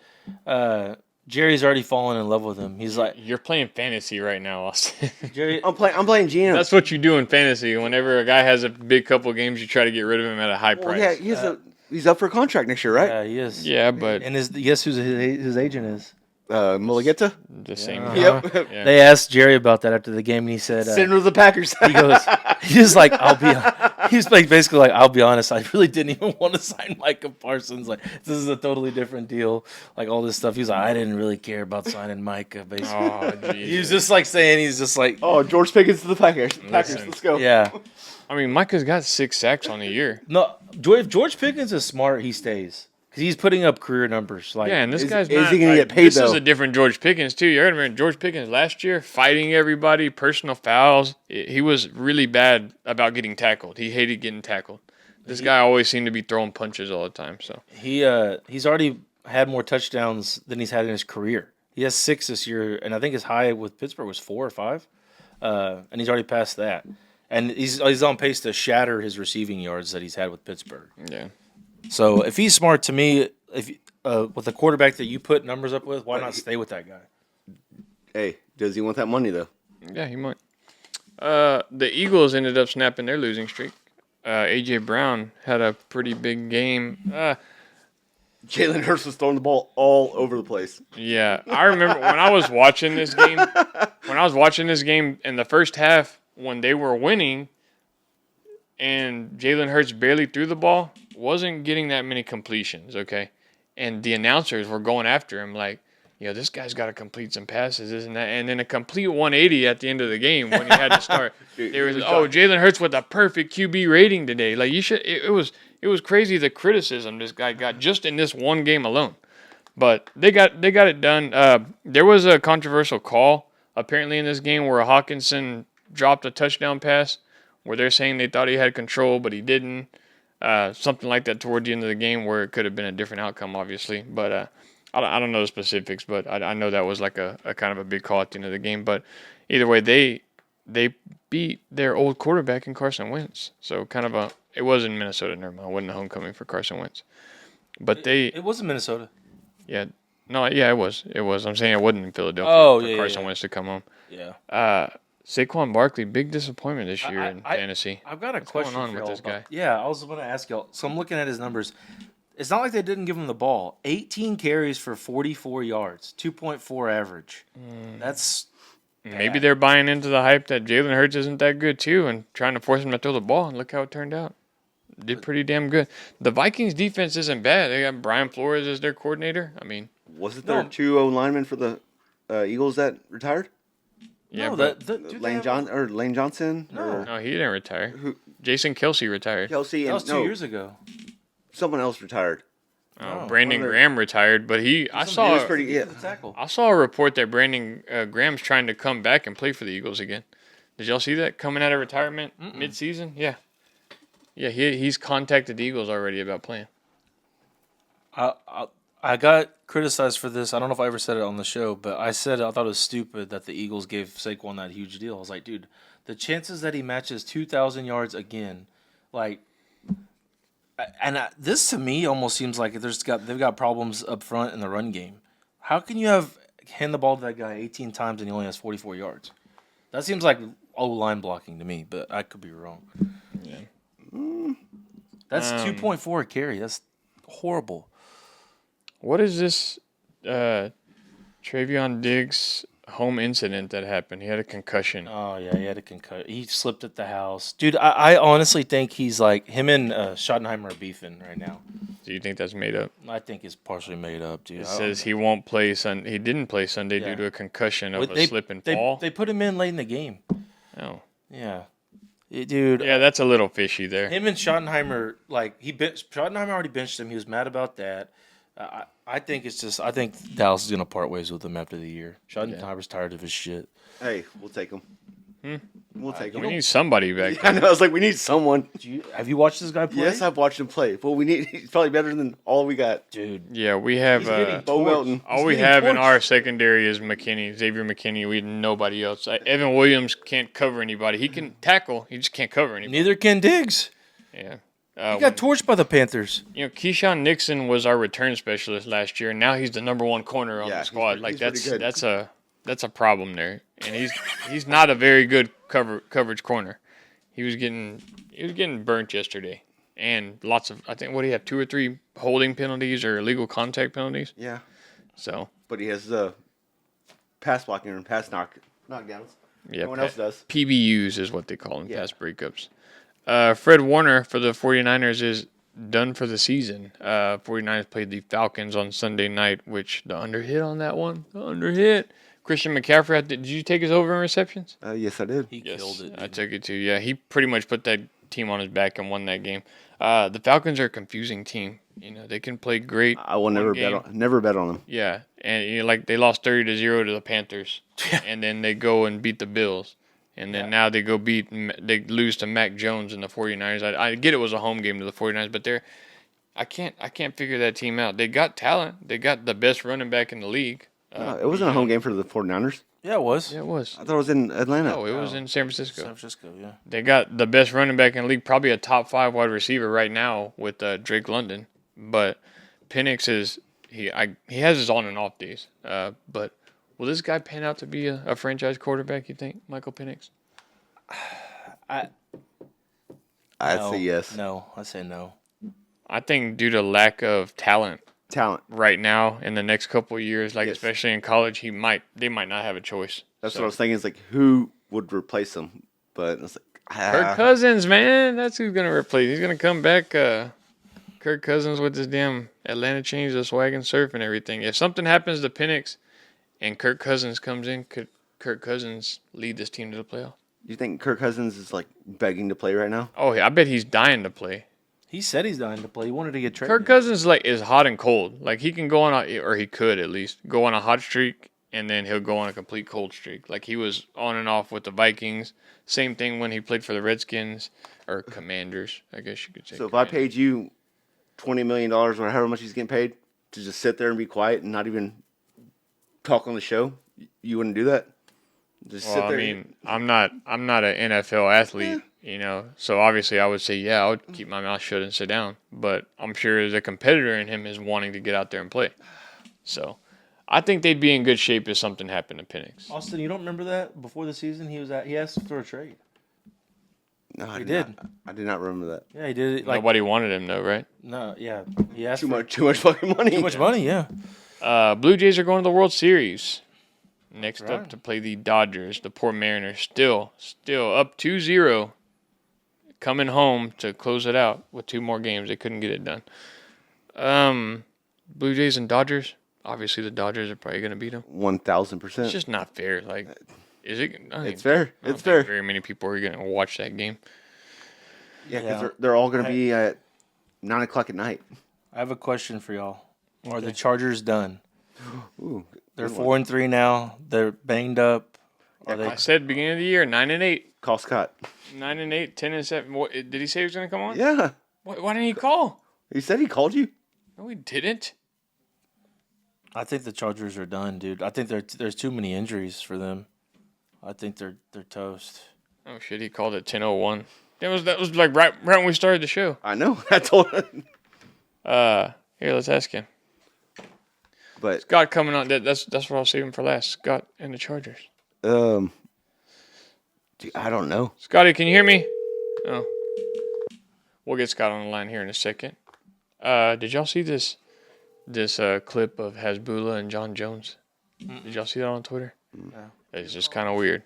Jerry's already fallen in love with him. He's like,
You're playing fantasy right now, Austin.
Jerry.
I'm playing GM.
That's what you do in fantasy. Whenever a guy has a big couple games, you try to get rid of him at a high
Well,
price.
yeah, he's up for a contract next year, right?
Yeah, he is.
Yeah, but
And guess who's his agent is?
Mulligeta.
the same.
Yep.
Yeah.
They asked Jerry about that after the game, and he said,
Sitting with the Packers.
he goes, he's like, he's like basically like, I'll be honest, I really didn't even want to sign Micah Parsons. Like, this is a totally different deal. Like all this stuff. He's like, I didn't really care about signing Micah. Basically,
Oh,
he was
jeez.
just like saying, he's just like,
Oh, George Pickens to the Packers. Packers,
Listen.
let's go.
yeah.
I mean, Micah's got 6 sacks on the year.
No, if George Pickens is smart, he stays because he's putting up career numbers. Like,
Yeah, and this
Is-
guy's
is
not.
he gonna
like,
get paid,
This is
though?
a different George Pickens too. You remember George Pickens last year fighting everybody, personal fouls. He was really bad about getting tackled. He hated getting tackled. This guy always seemed to be throwing punches all the time. So
he's already had more touchdowns than he's had in his career. He has 6 this year, and I think his high with Pittsburgh was 4 or 5, and he's already passed that. And he's on pace to shatter his receiving yards that he's had with Pittsburgh.
Yeah.
So if he's smart, to me, if with the quarterback that you put numbers up with, why not stay with that guy?
Hey, does he want that money though?
Yeah, he might. The Eagles ended up snapping their losing streak. A.J. Brown had a pretty big game.
Jalen Hurts was throwing the ball all over the place.
Yeah, I remember when I was watching this game. When I was watching this game in the first half, when they were winning, and Jalen Hurts barely threw the ball, wasn't getting that many completions. Okay, and the announcers were going after him like, this guy's got to complete some passes, isn't that? And then a complete 180 at the end of the game when he had to start. There was Jalen Hurts with a perfect QB rating today. Like you should. It was crazy the criticism this guy got just in this one game alone. But they got it done. There was a controversial call apparently in this game where Hawkinson dropped a touchdown pass where they're saying they thought he had control but he didn't. Something like that toward the end of the game where it could have been a different outcome, obviously. But I don't know the specifics, but I know that was like a kind of a big call at the end of the game. But either way, they beat their old quarterback in Carson Wentz. So kind of it was in Minnesota. Never mind, it wasn't a homecoming for Carson Wentz. But
it was in Minnesota.
Yeah. No, yeah, it was. It was. I'm saying it wasn't in Philadelphia for Carson Wentz to come home.
Yeah.
Saquon Barkley, big disappointment this year in fantasy.
I've got a
What's
question
going on
for
with
y'all
this guy?
Yeah, I was going to ask y'all. So I'm looking at his numbers. It's not like they didn't give him the ball. 18 carries for 44 yards, 2.4 average. That's
Maybe
bad.
they're buying into the hype that Jalen Hurts isn't that good too and trying to force him to throw the ball, and look how it turned out. Did pretty damn good. The Vikings defense isn't bad. They got Brian Flores as their coordinator. I mean,
Wasn't there two linemen for the Eagles that retired?
yeah,
no,
but
Lane Johnson?
No.
no, he didn't retire.
Who?
Jason Kelsey retired.
Kelsey
That
and
was 2 years ago.
someone else retired.
Brandon
one of their-
Graham retired, but
He was
saw
pretty. Yeah.
Tackle.
I saw a report that Brandon Graham's trying to come back and play for the Eagles again. Did y'all see that coming out of retirement mid-season? Yeah. Yeah, he's contacted the Eagles already about playing.
I got criticized for this. I don't know if I ever said it on the show, but I said I thought it was stupid that the Eagles gave Saquon that huge deal. I was like, dude, the chances that he matches 2,000 yards again, like, this to me almost seems like they've got problems up front in the run game. How can you hand the ball to that guy 18 times and he only has 44 yards? That seems like line blocking to me, but I could be wrong.
Yeah.
That's 2.4 a carry. That's horrible.
What is this Travion Diggs home incident that happened? He had a concussion.
Oh, yeah, he had a concussion. He slipped at the house. Dude, I honestly think he's like, him and Schottenheimer are beefing right now.
Do you think that's made up?
I think it's partially made up, dude.
It says he won't play He didn't play Sunday due to a concussion of a slip and fall.
They put him in late in the game.
Oh.
Yeah. Dude.
Yeah, that's a little fishy there.
Him and Schottenheimer, like, Schottenheimer already benched him. He was mad about that. I think Dallas is going to part ways with him after the year. Schottenheimer's tired of his shit.
Hey, we'll take him. We'll take him.
We need somebody back.
I know. I was like, we need someone.
Have you watched this guy play?
Yes, I've watched him play. But he's probably better than all we got.
Dude.
Yeah, we have
Bo Melton.
all we have in our secondary is Xavier McKinney. We have nobody else. Evan Williams can't cover anybody. He can tackle. He just can't cover anybody.
Neither can Diggs.
Yeah.
He got torched by the Panthers.
Keyshawn Nixon was our return specialist last year, and now he's the number one corner on the squad.
He's pretty good.
That's a problem there, and he's not a very good coverage corner. He was getting burnt yesterday, and lots of, I think, what do you have, 2 or 3 holding penalties or illegal contact penalties?
Yeah.
So.
But he has pass blocking and pass knockdowns.
Yeah.
No one else does.
PBUs is what they call them, pass breakups. Fred Warner for the 49ers is done for the season. 49ers played the Falcons on Sunday night, which the underhit on that one. Christian McCaffrey, did you take his over in receptions?
Yes, I did.
He killed it.
I took it too. Yeah, he pretty much put that team on his back and won that game. The Falcons are a confusing team. They can play great.
I will never bet on them.
Yeah, and like they lost 30-0 to the Panthers, and then they go and beat the Bills. And then now they lose to Mac Jones and the 49ers. I get it was a home game to the 49ers, but I can't figure that team out. They got talent. They got the best running back in the league.
It wasn't a home game for the 49ers.
Yeah, it was.
Yeah, it was.
I thought it was in Atlanta.
No, it was in San Francisco.
San Francisco, yeah.
They got the best running back in the league, probably a top 5 wide receiver right now with Drake London. But Penix is he has his on and off days. But will this guy pan out to be a franchise quarterback? You think, Michael Penix?
I'd
No,
say yes.
No, I say no.
I think due to lack of talent
Talent.
right now in the next couple of years, like
Yes.
especially in college, they might not have a choice.
That's
So,
what I was thinking. It's like, who would replace him? But it's like,
Kirk Cousins, man, that's who's gonna replace. He's gonna come back. Kirk Cousins with his damn Atlanta change the swag and surf and everything. If something happens to Penix and Kirk Cousins comes in, could Kirk Cousins lead this team to the playoffs?
You think Kirk Cousins is like begging to play right now?
Oh, yeah, I bet he's dying to play.
He said he's dying to play. He wanted to get traded.
Kirk Cousins is hot and cold. Like he can go on or he could at least go on a hot streak and then he'll go on a complete cold streak. Like he was on and off with the Vikings. Same thing when he played for the Redskins or Commanders, I guess you could say.
So if I paid you $20 million or however much he's getting paid to just sit there and be quiet and not even talk on the show, you wouldn't do that? Just sit
Well,
there.
I mean, I'm not an NFL athlete, so obviously I would say, yeah, I would keep my mouth shut and sit down. But I'm sure the competitor in him is wanting to get out there and play. So I think they'd be in good shape if something happened to Penix.
Austin, you don't remember that before the season? He asked for a trade.
No, I
He
did.
did.
Not. I did not remember that.
Yeah, he did it. Like
Nobody wanted him though, right?
no, yeah, he asked
Too
for
much fucking money.
too much money. Yeah,
Blue Jays are going to the World Series. Next
That's
up
right.
to play the Dodgers. The poor Mariners still up 2-0. Coming home to close it out with 2 more games. They couldn't get it done. Blue Jays and Dodgers. Obviously, the Dodgers are probably going to beat them.
1,000%.
It's just not fair. Like, is it?
It's fair.
I don't
It's
think
fair.
Very many people are going to watch that game.
Yeah, because
Yeah.
they're all going to be at 9 o'clock at night.
I have a question for y'all. Are the Chargers done?
Ooh,
They're
good one.
4-3 now. They're banged up. Are
I
they?
said beginning of the year 9-8,
Call Scott.
9-8, 10-7. What, did he say he was going to come on?
Yeah.
Why didn't he call?
He said he called you.
No, he didn't.
I think the Chargers are done, dude. I think there's too many injuries for them. I think they're toast.
Oh shit, he called it 10:01. That was like right when we started the show.
I know. I told him.
Here, let's ask him.
But
Scott coming on. That's what I'll save him for last. Scott and the Chargers.
dude, I don't know.
Scotty, can you hear me? Oh, we'll get Scott on the line here in a second. Did y'all see this clip of Hasbulla and John Jones? Did y'all see that on Twitter?
No.
It's just kind of weird.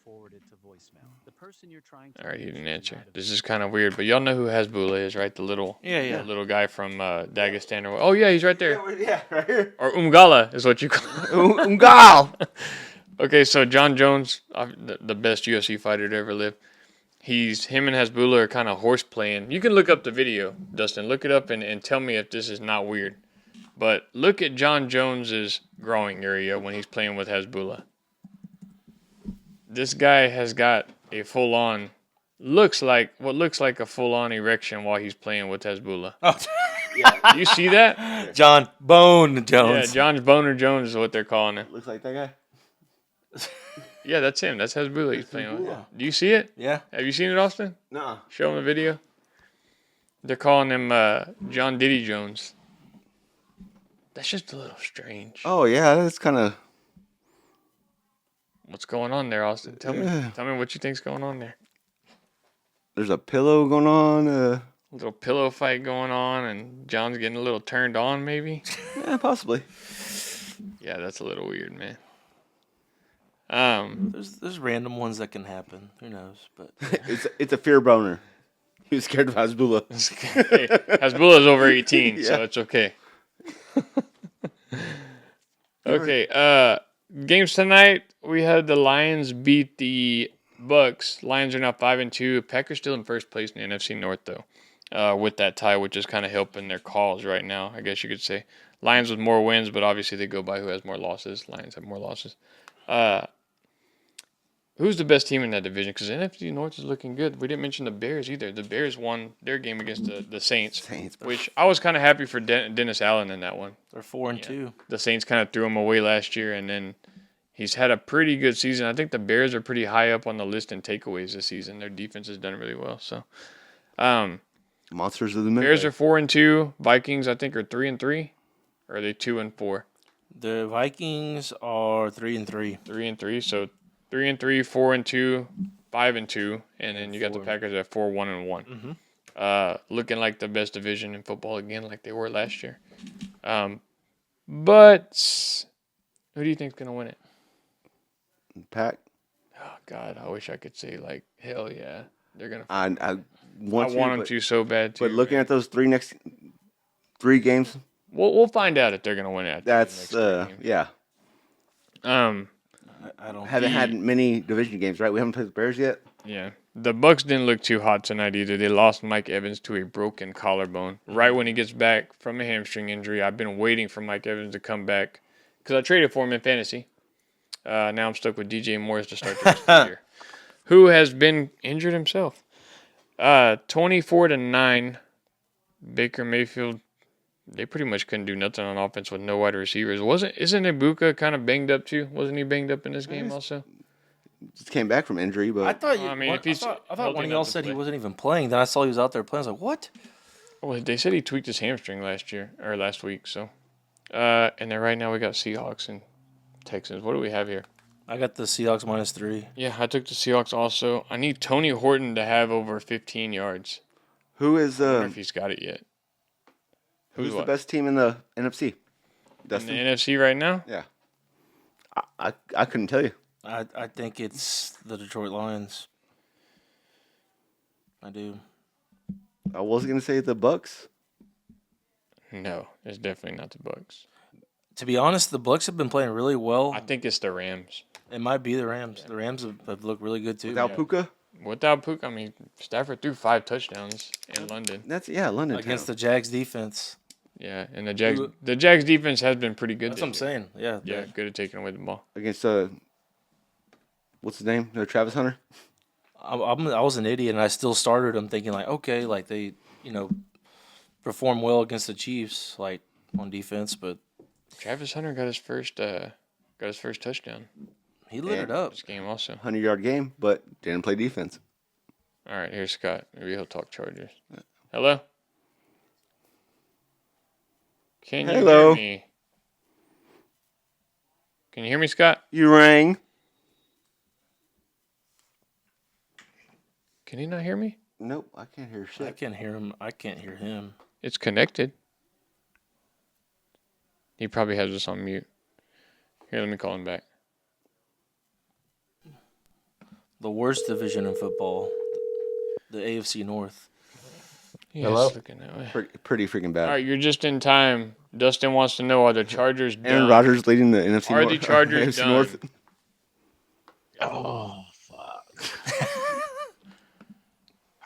All right, he didn't answer. This is kind of weird, but y'all know who Hasbulla is, right? The little
Yeah.
little guy from Dagestan or oh yeah, he's right there.
Yeah, right here.
Or Umgala is what you call.
Umgal.
Okay, so John Jones, the best UFC fighter to ever live. Him and Hasbulla are kind of horse playing. You can look up the video, Dustin. Look it up and tell me if this is not weird. But look at John Jones's growing area when he's playing with Hasbulla. This guy has got a full-on, looks like a full-on erection while he's playing with Hasbulla.
Oh,
Do you see that?
John Bone
Yeah,
Jones.
John's Boner Jones is what they're calling him.
Looks like that guy.
Yeah, that's him. That's Hasbulla he's playing with.
Hasbulla.
Do you see it?
Yeah.
Have you seen it, Austin?
Nah.
Show him the video. They're calling him John Diddy Jones. That's just a little strange.
Oh yeah, that's kind of.
What's going on there, Austin? Tell me
Yeah.
what you think's going on there.
There's a pillow going on.
A little pillow fight going on, and John's getting a little turned on, maybe.
Yeah, possibly.
Yeah, that's a little weird, man.
There's random ones that can happen. Who knows? But
It's a fear boner. He was scared of Hasbulla.
Hey, Hasbulla's over 18, so
Yeah.
it's okay. Okay, games tonight. We had the Lions beat the Bucks. Lions are now 5-2. Packers still in first place in the NFC North, though, with that tie, which is kind of helping their cause right now, I guess you could say. Lions with more wins, but obviously they go by who has more losses. Lions have more losses. Who's the best team in that division? Because the NFC North is looking good. We didn't mention the Bears either. The Bears won their game against the Saints, which I was kind of happy for Dennis Allen in that one.
they're 4-2.
The Saints kind of threw him away last year, and then He's had a pretty good season. I think the Bears are pretty high up on the list in takeaways this season. Their defense has done really well. So,
Monsters of the
Bears
Midway.
are 4-2. Vikings, I think, are 3-3. Or are they 2-4?
The Vikings are 3-3.
3-3. So 3-3, 4-2, 5-2, and then you got the Packers at 4-1-1. Looking like the best division in football again, like they were last year. But who do you think's gonna win it?
Pack.
Oh God, I wish I could say like hell yeah, they're gonna.
I want
them to so bad too.
But looking at those next three games,
we'll find out if they're gonna win it.
that's yeah.
I don't
Haven't had many division games, right? We haven't played the Bears yet.
Yeah. The Bucks didn't look too hot tonight either. They lost Mike Evans to a broken collarbone. Right when he gets back from a hamstring injury. I've been waiting for Mike Evans to come back because I traded for him in fantasy. Now I'm stuck with DJ Morris to start the rest of the year, who has been injured himself. 24-9, Baker Mayfield. They pretty much couldn't do nothing on offense with no wide receivers. Isn't Ibuka kind of banged up too? Wasn't he banged up in this game also?
Just came back from injury, but
I thought
I
thought one of y'all said he wasn't even playing. Then I saw he was out there playing. I was like, what?
Well, they said he tweaked his hamstring last week. So, and then right now we got Seahawks and Texans. What do we have here?
I got the Seahawks -3.
Yeah, I took the Seahawks also. I need Tony Horton to have over 15 yards.
who is
I wonder if he's got it yet.
who's the best team in the NFC?
in the
Dustin?
NFC right now?
Yeah. I couldn't tell you.
I think it's the Detroit Lions. I do.
I was gonna say the Bucks.
No, it's definitely not the Bucks.
To be honest, the Bucks have been playing really well.
I think it's the Rams.
It might be the Rams. The Rams have looked really good too.
Without Puka,
Without Puka, I mean, Stafford threw 5 touchdowns in London.
that's London
Against
town.
the Jags defense.
Yeah, and the Jags defense has been pretty good.
That's what I'm saying. Yeah.
Yeah, good at taking away the ball.
Against what's his name? No, Travis Hunter.
I was an idiot, and I still started them thinking like, okay, like they, perform well against the Chiefs, like on defense, but
Travis Hunter got his first touchdown
he lit it up.
this game also.
100-yard game, but didn't play defense.
All right, here's Scott. Maybe he'll talk Chargers. Hello? Can you
Hello.
hear me? Can you hear me, Scott?
You rang.
Can he not hear me?
Nope, I can't hear shit.
I can't hear him. I can't hear him.
It's connected. He probably has us on mute. Here, let me call him back.
The worst division in football, the AFC North.
Yeah,
Hello?
it's looking that way.
Pretty freaking bad.
All right, you're just in time. Dustin wants to know, are the Chargers done?
Aaron Rodgers leading the NFC
Are
North.
the Chargers
AFC
done?
North.
Oh, fuck.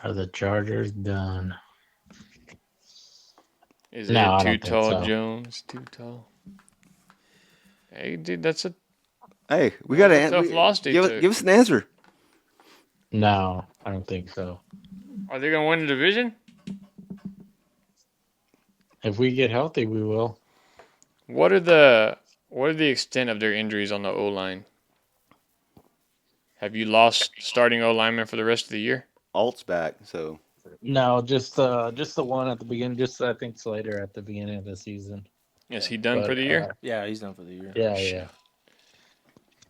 Are the Chargers done?
Is
No, I
it too
don't think
tall,
so.
Jones? Too tall. Hey, dude, that's a
Hey, we got to
tough loss they took.
give us an answer.
No, I don't think so.
Are they gonna win the division?
If we get healthy, we will.
What are the extent of their injuries on the O line? Have you lost starting O lineman for the rest of the year?
Alt's back, so
No, just the one at the beginning. Just I think Slater at the beginning of the season.
Is he done
But,
for the year?
Yeah, he's done for the year.
Yeah.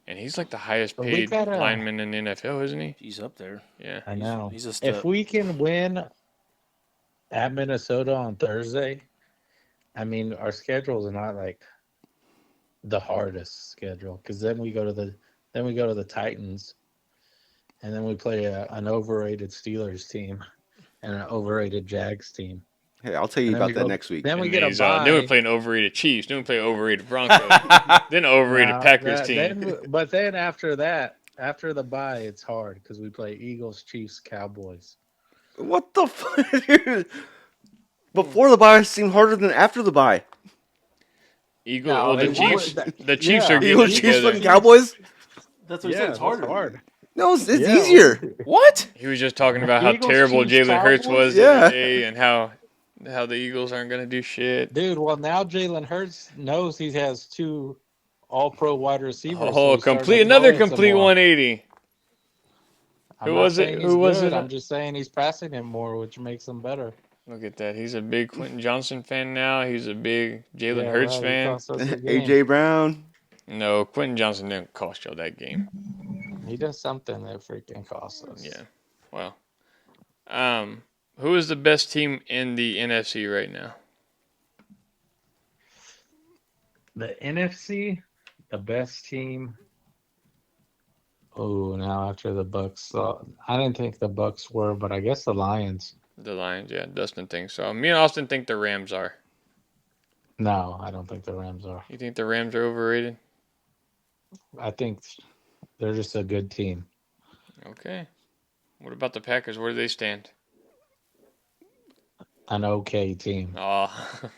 And he's like the highest
But we
paid
gotta-
lineman in the NFL, isn't he?
He's up there.
Yeah.
I know.
He's just
If we can win at Minnesota on Thursday, I mean, our schedules are not like the hardest schedule because then we go to the Titans, and then we play an overrated Steelers team and an overrated Jags team.
hey, I'll tell you
And then
about
we
that
go-
next week.
Then we
And
get a
these,
bye.
then we play an overrated Chiefs. Then we play an overrated Broncos. Then an overrated
Now,
Packers
that-
team.
But then after that, after the bye, it's hard because we play Eagles, Chiefs, Cowboys.
What the fuck? Dude? Before the bye seemed harder than after the bye.
Eagle.
No,
well, the
it
Chiefs.
was-
The Chiefs
yeah.
are getting
Eagles,
it
Chiefs,
together.
fucking Cowboys.
That's what he said. It's harder.
No, it's
Yeah.
easier. What?
He was just talking about how
Eagles,
terrible
Chiefs,
Jalen Hurts
Cowboys?
was the
Yeah.
other day, and how the Eagles aren't gonna do shit.
Dude, well now Jalen Hurts knows he has two all-pro wide receiver. So
Oh,
he's starting
complete
to
another
throw it some
complete
more.
180.
I'm
Who
not
was it?
saying he's
Who was
good.
it?
I'm just saying he's passing him more, which makes him better.
Look at that. He's a big Quentin Johnson fan now. He's a big Jalen
Yeah,
Hurts
right. He
fan.
cost us a game.
AJ Brown.
No, Quentin Johnson didn't cost y'all that game.
He does something that freaking costs us.
Yeah. Well, who is the best team in the NFC right now?
The NFC, the best team. Oh, now after the Bucks, I didn't think the Bucks were, but I guess the Lions.
The Lions, yeah. Dustin thinks so. Me and Austin think the Rams are.
No, I don't think the Rams are.
You think the Rams are overrated?
I think they're just a good team.
Okay. What about the Packers? Where do they stand?
An okay team.
Oh,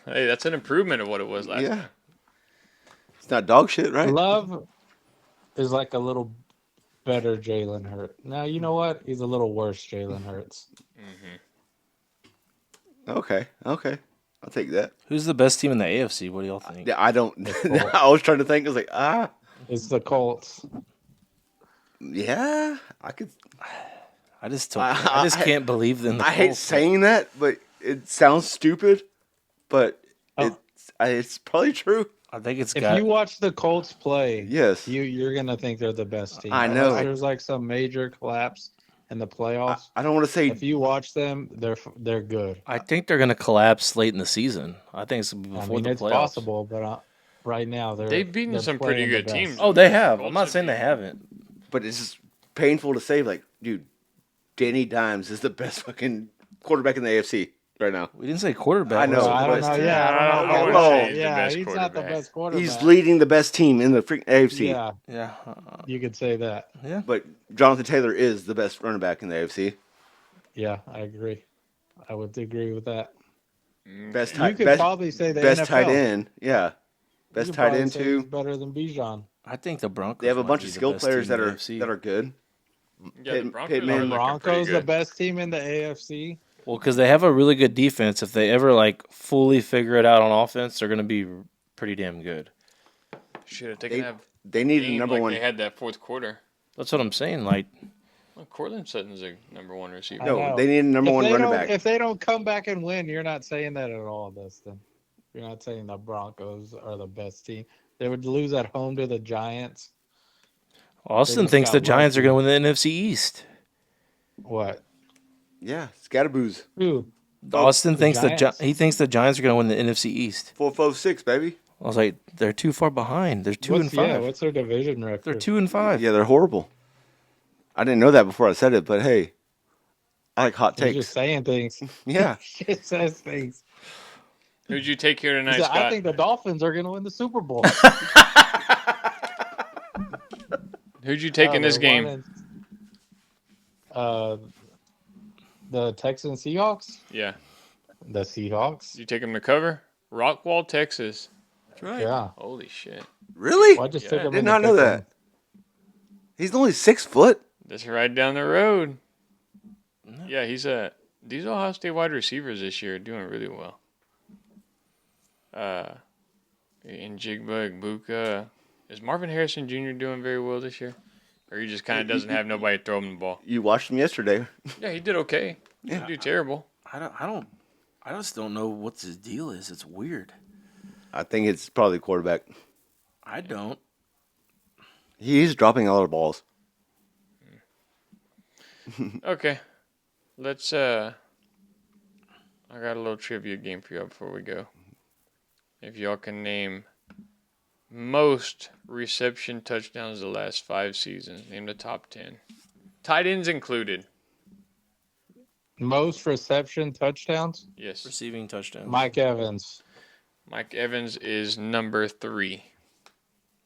hey, that's an improvement of what it was last
Yeah.
time.
It's not dog shit, right?
Love is like a little better Jalen Hurts. Now, you know what? He's a little worse Jalen Hurts.
Okay. I'll take that.
Who's the best team in the AFC? What do y'all think?
Yeah, I don't.
Colts.
I was trying to think. I was like,
It's the Colts.
yeah, I could.
I just can't believe in the
I hate
Colts.
saying that, but it sounds stupid. But
Oh.
it's probably true.
I think it's
If
got.
you watch the Colts play,
Yes.
you're gonna think they're the best team.
I know.
Unless there's like some major collapse in the playoffs.
I don't want to say.
If you watch them, they're good.
I think they're going to collapse late in the season. I think it's before
I mean,
the
it's
playoffs.
possible, but right now
They've beaten some pretty
playing the
good
best.
teams.
Oh, they have.
Colts
I'm not
have
saying they
beaten-
haven't.
But it's just painful to say. Like, dude, Danny Dimes is the best fucking quarterback in the AFC right now.
We didn't say quarterback.
I know.
Well, I don't know. Yeah, I don't know.
I wouldn't
Well,
say he's the
Yeah,
best
he's not the
quarterback.
best quarterback.
He's leading the best team in the freaking AFC.
Yeah,
Yeah.
you could say that.
Yeah.
But Jonathan Taylor is the best running back in the AFC.
Yeah, I agree. I would agree with that.
Best
You
tight,
could
best,
probably say the
best
NFL.
tight end. Yeah,
You
best
could
tight
probably
end
say
too.
he's better than Bijan.
I think the Broncos.
They have a
might
bunch
be
of
the
skill
best
players
team in
that
the
are
AFC.
that are good.
Yeah, the
Pitt-
Broncos
Pittman.
are looking pretty
Broncos the
good.
best team in the AFC.
Well, because they have a really good defense. If they ever fully figure it out on offense, they're going to be pretty damn good.
Should have taken that
They need a
game
number
like
one.
they had that fourth quarter.
That's what I'm saying.
Well, Cortland Sutton's a number one receiver.
I
No,
know.
they need a number
If
one
they
running
don't-
back.
If they don't come back and win, you're not saying that at all, Dustin. You're not saying the Broncos are the best team. They would lose at home to the Giants.
Austin
just
thinks
got
the Giants are
lucky.
going to win the NFC East.
What?
Yeah, Scatterboos.
Who?
Austin
the
thinks
Giants?
he thinks the Giants are going to win the NFC East.
4-5-6, baby.
I was like, they're too far behind. They're 2-5.
Yeah, what's their division record?
They're 2-5.
Yeah, they're horrible. I didn't know that before I said it, but hey, I like hot
He's
takes.
just saying things.
Yeah,
He says things.
Who'd you take here
He
tonight,
said,
Scott?
I think the Dolphins are going to win the Super Bowl.
Who'd you take in this
they're
game?
winning. The Texans Seahawks?
Yeah.
The Seahawks?
You take him to cover? Rockwall, Texas.
that's right.
Yeah.
Holy shit.
Really?
Well, I just
Yeah,
took
I
them
Did
in to
not know
pick
that.
'em.
He's only 6 foot.
That's right down the road. Yeah, these Ohio State wide receivers this year are doing really well. In Jigba, Buka. Is Marvin Harrison Jr. doing very well this year? Or he just kind of doesn't have nobody to throw him the ball?
You watched him yesterday.
Yeah, he did okay. He didn't do terrible.
I just don't know what his deal is. It's weird.
I think it's probably quarterback.
I don't.
He's dropping a lot of balls.
Okay. Let's I got a little trivia game for y'all before we go. If y'all can name most reception touchdowns the last 5 seasons, name the top 10. Tight ends included.
Most reception touchdowns?
Yes.
Receiving touchdowns.
Mike Evans.
Mike Evans is number 3.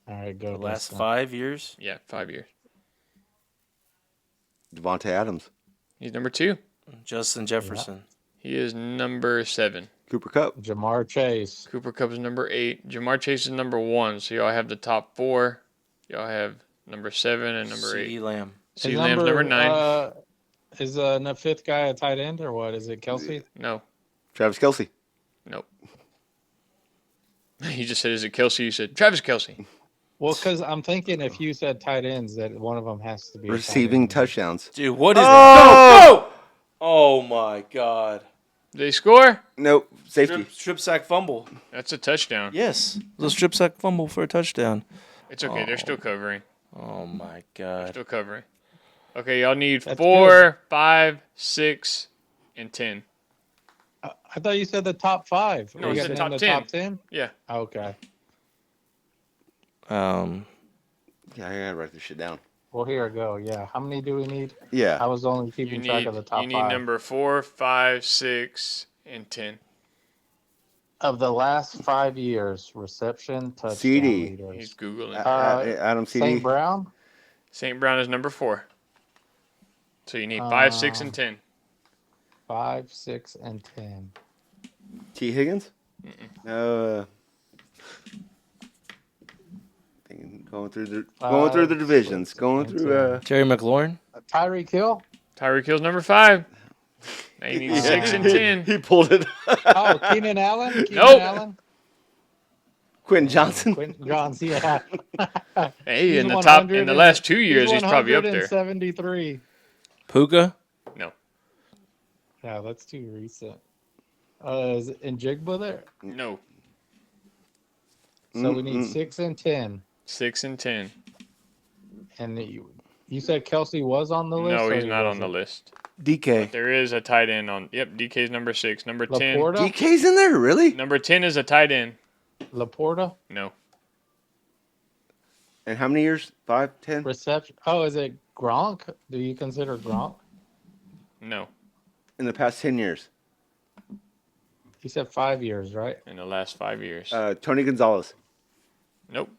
All right, go.
The last
Dustin.
5 years.
Yeah, 5 years.
Devontae Adams.
He's number 2.
Justin Jefferson.
He is number 7.
Cooper Kupp.
Jamar Chase.
Cooper Kupp is number 8. Jamar Chase is number 1. So y'all have the top 4. Y'all have number 7 and number 8.
CeeDee Lamb.
CeeDee Lamb's number 9.
Is the fifth guy a tight end or what? Is it Kelsey?
No.
Travis Kelce.
Nope. He just said, is it Kelsey? You said, Travis Kelsey.
Well, because I'm thinking if you said tight ends, that one of them has to be a tight
Receiving
end.
touchdowns.
Dude, what is
Oh!
that? Go! Oh my God.
Did they score?
Nope. Safety.
Strip sack fumble.
That's a touchdown.
Yes. It was a strip sack fumble for a touchdown.
It's okay. They're still covering.
Oh my God.
Still covering. Okay, y'all need
That's
4, 5, 6, and 10.
I thought you said the top 5.
No,
Are
I
you
said
getting
top
in the
10.
top 10?
Yeah.
Okay.
Yeah, I gotta write this shit down.
Well, here we go. Yeah. How many do we need? I
Yeah.
was only
You
keeping track
need
of the top
you need
5.
number 4, 5, 6, and 10.
Of the last 5 years, reception touchdown
CD.
He's
leaders.
googling.
Adam CD.
St. Brown.
St. Brown is number 4. So you need 5, 6, and 10.
5, 6, and 10.
T. Higgins? Going through the divisions. Going through
Terry McLaurin.
Tyreek Hill.
Tyreek Hill's number 5. Now you need 6 and 10.
He pulled it.
Oh, Keenan Allen.
Nope.
Quentin Johnson.
Quentin Johnson. Yeah.
Hey,
He's
in the
100
last 2 years, he's probably up there.
173.
Puka.
No.
Yeah, that's too recent. Is Njigba there?
No.
So we need 6 and 10.
6 and 10.
And you said Kelsey was on the list?
No,
or
he's
he
not on the
wasn't?
list.
DK.
There is a tight end on. Yep, DK's number 6. Number 10.
Laporta?
DK's in there, really?
Number 10 is a tight end.
Laporta?
No.
And how many years? 5, 10?
Reception. Oh, is it Gronk? Do you consider Gronk?
No.
In the past 10 years.
You said 5 years, right?
In the last 5 years.
Tony Gonzalez.
Nope.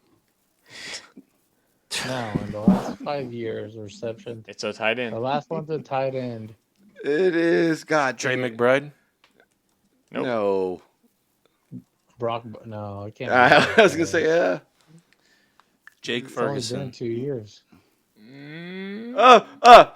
No, in the last 5 years, reception.
It's a tight
The
end.
last one's a tight end.
It is God.
Trey
dang it.
McBride.
Nope.
No.
Brock. No, I can't.
I was gonna say
Jake
It's only been
Ferguson.
2 years. Oh,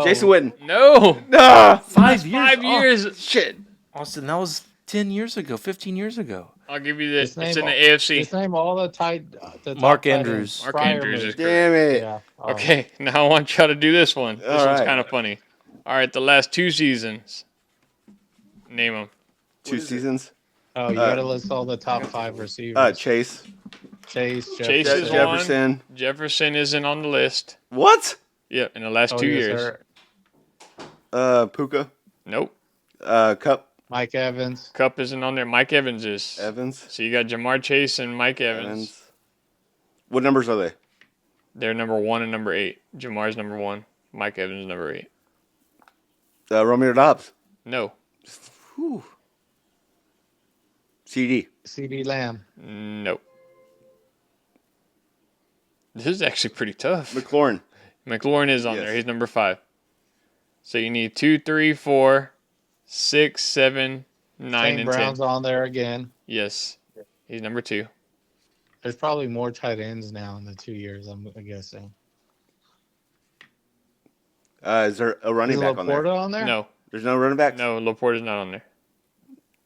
Jason Witten.
No.
Ah,
5 years.
5 years.
shit.
Austin, that was 10 years ago, 15 years ago.
I'll give you this.
Just
It's in the
name
AFC.
Just name all the tight. The top
Mark
tight ends
Andrews.
Mark
prior
Andrews
me.
is
Damn it.
Yeah.
Okay, now I want y'all to do this one. This
All
one's
right.
kind of funny. All right, the last 2 seasons. Name them.
2 seasons.
Oh, you gotta list all the top 5 receivers.
Chase.
Chase.
Chase
Jefferson.
is
Jefferson.
one. Jefferson isn't on the list.
What?
Yep, in the last
Oh,
2
yes,
years.
sir.
Puka.
Nope.
Cup.
Mike Evans.
Cup isn't on there. Mike Evans is.
Evans.
So you got Jamar Chase and Mike Evans.
What numbers are they?
They're number 1 and number 8. Jamar's number 1. Mike Evans is number 8.
Romeo Dobbs.
No.
Whew. CD.
CD Lamb.
Nope. This is actually pretty tough.
McLaurin.
McLaurin is on
Yes.
there. He's number 5. So you need 2, 3, 4, 6, 7, 9,
St.
and
Brown's
10.
on there again.
Yes. He's number 2.
There's probably more tight ends now in the 2 years, I'm guessing.
Is there a running
Is
back on there?
Laporta on there?
No.
There's no running back?
No, Laporte is not on there.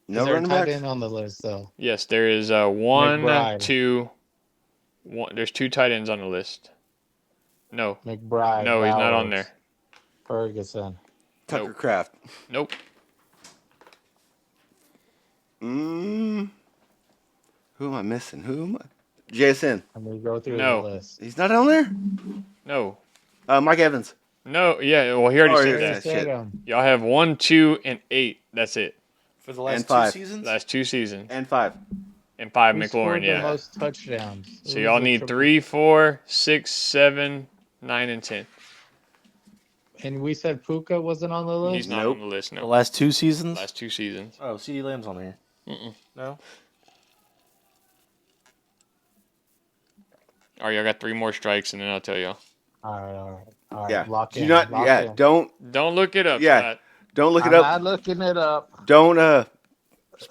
No
Is there a
running
tight
backs?
end on the list, though?
Yes, there is 1,
McBride.
2. There's 2 tight ends on the list. No.
McBride.
No, he's not on
Bowers,
there.
Ferguson.
Tucker
Nope.
Kraft.
Nope.
Who am I missing? JSN.
And we go through
No.
the list.
He's not on there?
No.
Mike Evans.
No. Yeah, well, he already
Oh,
said
yeah,
Already
that.
yeah.
said
shit.
him.
Y'all have 1, 2, and 8. That's it.
For the
And
last 2
5.
seasons?
Last 2 seasons.
And 5.
And 5
Who scored
McLaurin, yeah.
the most touchdowns?
So
Who's
y'all
the
need
triple-
3, 4, 6, 7, 9, and 10.
And we said Puka wasn't on the list?
He's not
Nope.
on the list,
The
no.
last 2 seasons?
Last 2 seasons.
Oh, CD Lamb's on here.
Mm-mm.
No?
All right, y'all got 3 more strikes, and then I'll tell y'all.
All right.
Yeah.
Lock
Do
in.
not.
lock
Yeah.
in.
Don't
Look it up,
Yeah.
Scott.
look
I'm
it up.
not looking it up.
Don't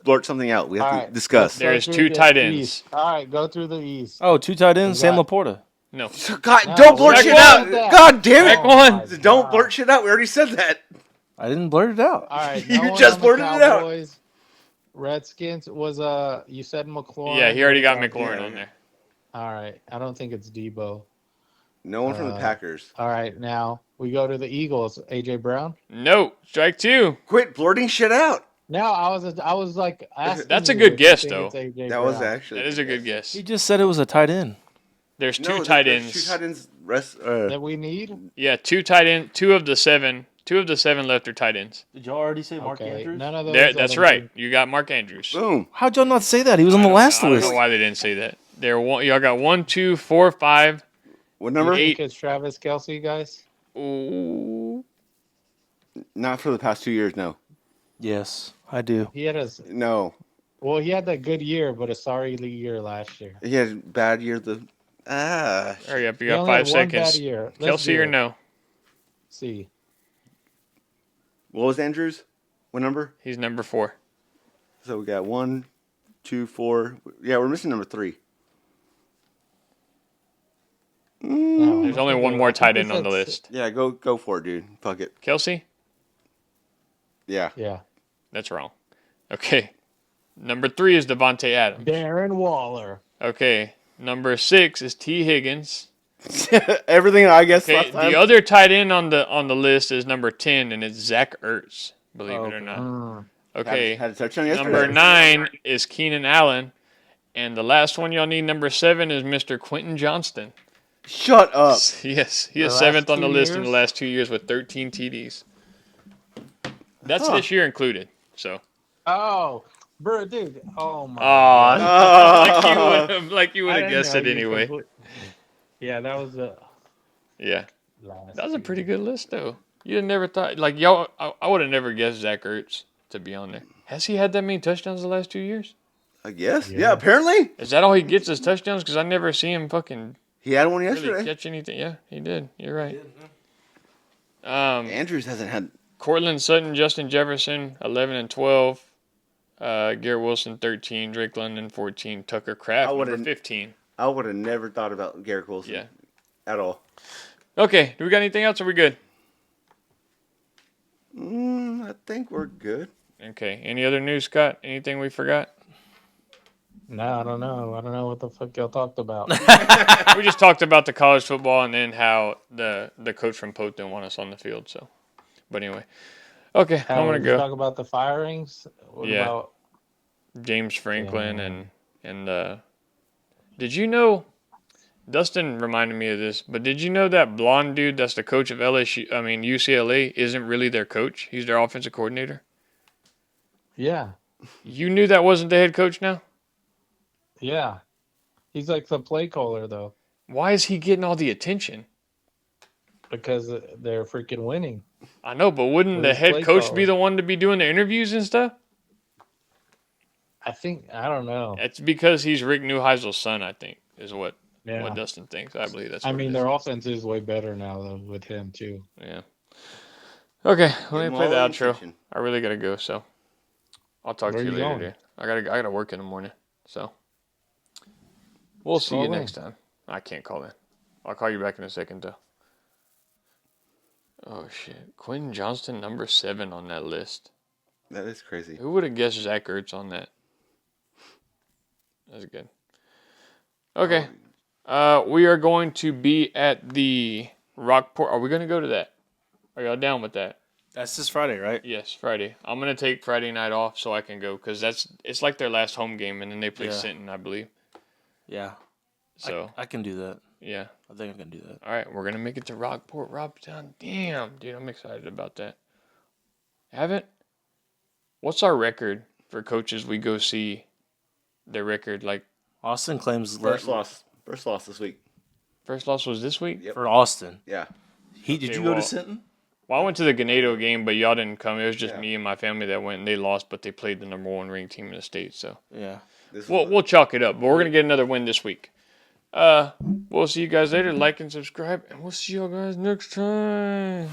blurt something out. We have
All
to
right.
discuss.
There
Let's
is
go
2
through
tight
the
ends.
East. All right, go through the East.
Oh, 2 tight ends,
We
Sam
got-
Laporta.
No.
God,
No,
don't blurt
back
shit
one.
out. God damn it.
Back one.
my
Don't
God.
blurt shit out. We already said that.
I didn't blurt it out.
All right.
You
no one
just
on the
blurted it out.
Cowboys. Redskins was you said McLaurin.
Yeah, he already got
Yeah.
McLaurin on there.
All right. I don't think it's Debo.
No one from the
Uh,
Packers.
all right. Now we go to the Eagles. AJ Brown.
No, strike two.
Quit blurting shit out.
No, I was like asking
That's a
you
good
if you
guess,
think it's
though.
AJ
That was
Brown.
actually
That is a good guess.
He just said it was a tight end.
There's two
No,
tight
there's
ends.
two tight ends. Rest.
That we need.
Yeah, two tight end. Two of the seven left are tight ends.
Did y'all already say Mark
Okay.
Andrews?
None of those.
There,
I
that's
don't
right.
think-
You got Mark Andrews.
Boom.
How'd y'all not say that? He was on the last
I don't
list.
know why they didn't say that. Y'all got 1, 2, 4, 5.
What number?
You
Eight.
think it's Travis Kelsey, guys?
Ooh.
Not for the past 2 years. No.
Yes, I do.
He had
No.
he had that good year, but a sorry year last year.
He had a bad year.
Hurry up. You
He
got
only had
5
one bad
seconds.
year. Let's
Kelsey
do
or
it.
no?
See.
What was Andrews? What number?
He's number 4.
So we got 1, 2, 4. Yeah, we're missing number 3.
No,
There's only one more tight end on the list.
Yeah, go for it, dude. Fuck it.
Kelsey?
Yeah.
Yeah.
That's wrong. Okay. Number 3 is Devontae Adams.
Darren Waller.
Okay. Number 6 is T. Higgins.
Everything I guess
Okay.
last time.
The other tight end on the list is number 10, and it's Zach Ertz. Believe it or
Okay.
not. Okay.
Had a touchdown yesterday.
Number 9 is Keenan Allen. And the last one y'all need, number 7, is Mr. Quentin Johnston.
Shut up.
Yes, he
The
is
last
7th on the
2
list in the
years?
last 2 years with 13 TDs. That's
Huh.
this year included. So,
Oh, bro, dude. Oh my.
aw, like you would
I
have
didn't
guessed
know
it
you
anyway.
Yeah, that was the
Yeah,
last.
that was a
year.
pretty good list though. You never thought like y'all. I would have never guessed Zach Ertz to be on there. Has he had that many touchdowns the last 2 years?
I guess.
Yeah.
Yeah, apparently.
Is that all he gets is touchdowns? Because I never see him fucking
He had one
really
yesterday.
catch anything. Yeah, he did. You're right.
Andrews hasn't had.
Cortland Sutton, Justin Jefferson, 11 and 12. Garrett Wilson, 13. Drake London, 14. Tucker Kraft,
I
number
wouldn't-
15.
I would have never thought about Garrett Wilson.
Yeah.
At all.
Okay, do we got anything else? Or are we good?
I think we're good.
Okay, any other news, Scott? Anything we forgot?
No, I don't know. I don't know what the fuck y'all talked about.
We just talked about the college football and then how the coach from Poth didn't want us on the field. So, but anyway, okay,
How
I'm gonna
did
go.
you talk about the firings? What
Yeah.
about
James Franklin
Yeah.
and did you know? Dustin reminded me of this, but did you know that blonde dude that's the coach of LSU? I mean UCLA isn't really their coach. He's their offensive coordinator.
Yeah.
You knew that wasn't the head coach now?
Yeah. He's like the play caller though,
Why is he getting all the attention?
because they're freaking winning.
I know, but wouldn't
Well,
the
he's
head
play
coach be
caller.
the one to be doing the interviews and stuff?
I don't know.
It's because he's Rick Neuheisel's son, I think, is what
Yeah.
Dustin thinks. I believe that's
I
what
mean,
it is.
their offense is way better now though with him too.
Yeah. Okay,
Give
let
him
me play
all
the
the
outro.
attention.
I really gotta go, so I'll talk
Where
to you
you
later,
going?
dude. I gotta work in the morning, so we'll see
Call
you
in.
next time. I can't call in. I'll call you back in a second, though. Oh shit, Quentin Johnston, number 7 on that list.
That is crazy.
Who would have guessed Zach Ertz on that? That's good. Okay. We are going to be at the Rockport. Are we going to go to that? Are y'all down with that?
That's this Friday, right?
Yes, Friday. I'm going to take Friday night off so I can go because it's like their last home game and then they play
Yeah.
Sinton, I believe.
Yeah.
So,
I can do that.
yeah.
I think I can do that.
All right, we're going to make it to Rockport, Robstown. Damn, dude, I'm excited about that. Haven't? What's our record for coaches we go see? Their record, like,
Austin claims
First loss. First loss this week.
first loss was this week?
Yep.
for Austin.
Yeah.
Did
Okay,
you go
well-
to Sinton?
Well, I went to the Ganado game, but y'all didn't come. It was just
Yeah.
me and my family that went, and they lost, but they played the number 1 ranked team in the state. So
Yeah.
This
we'll chalk it up. But we're gonna get another win this week. We'll see you guys later. Like and subscribe, and we'll see you guys next time.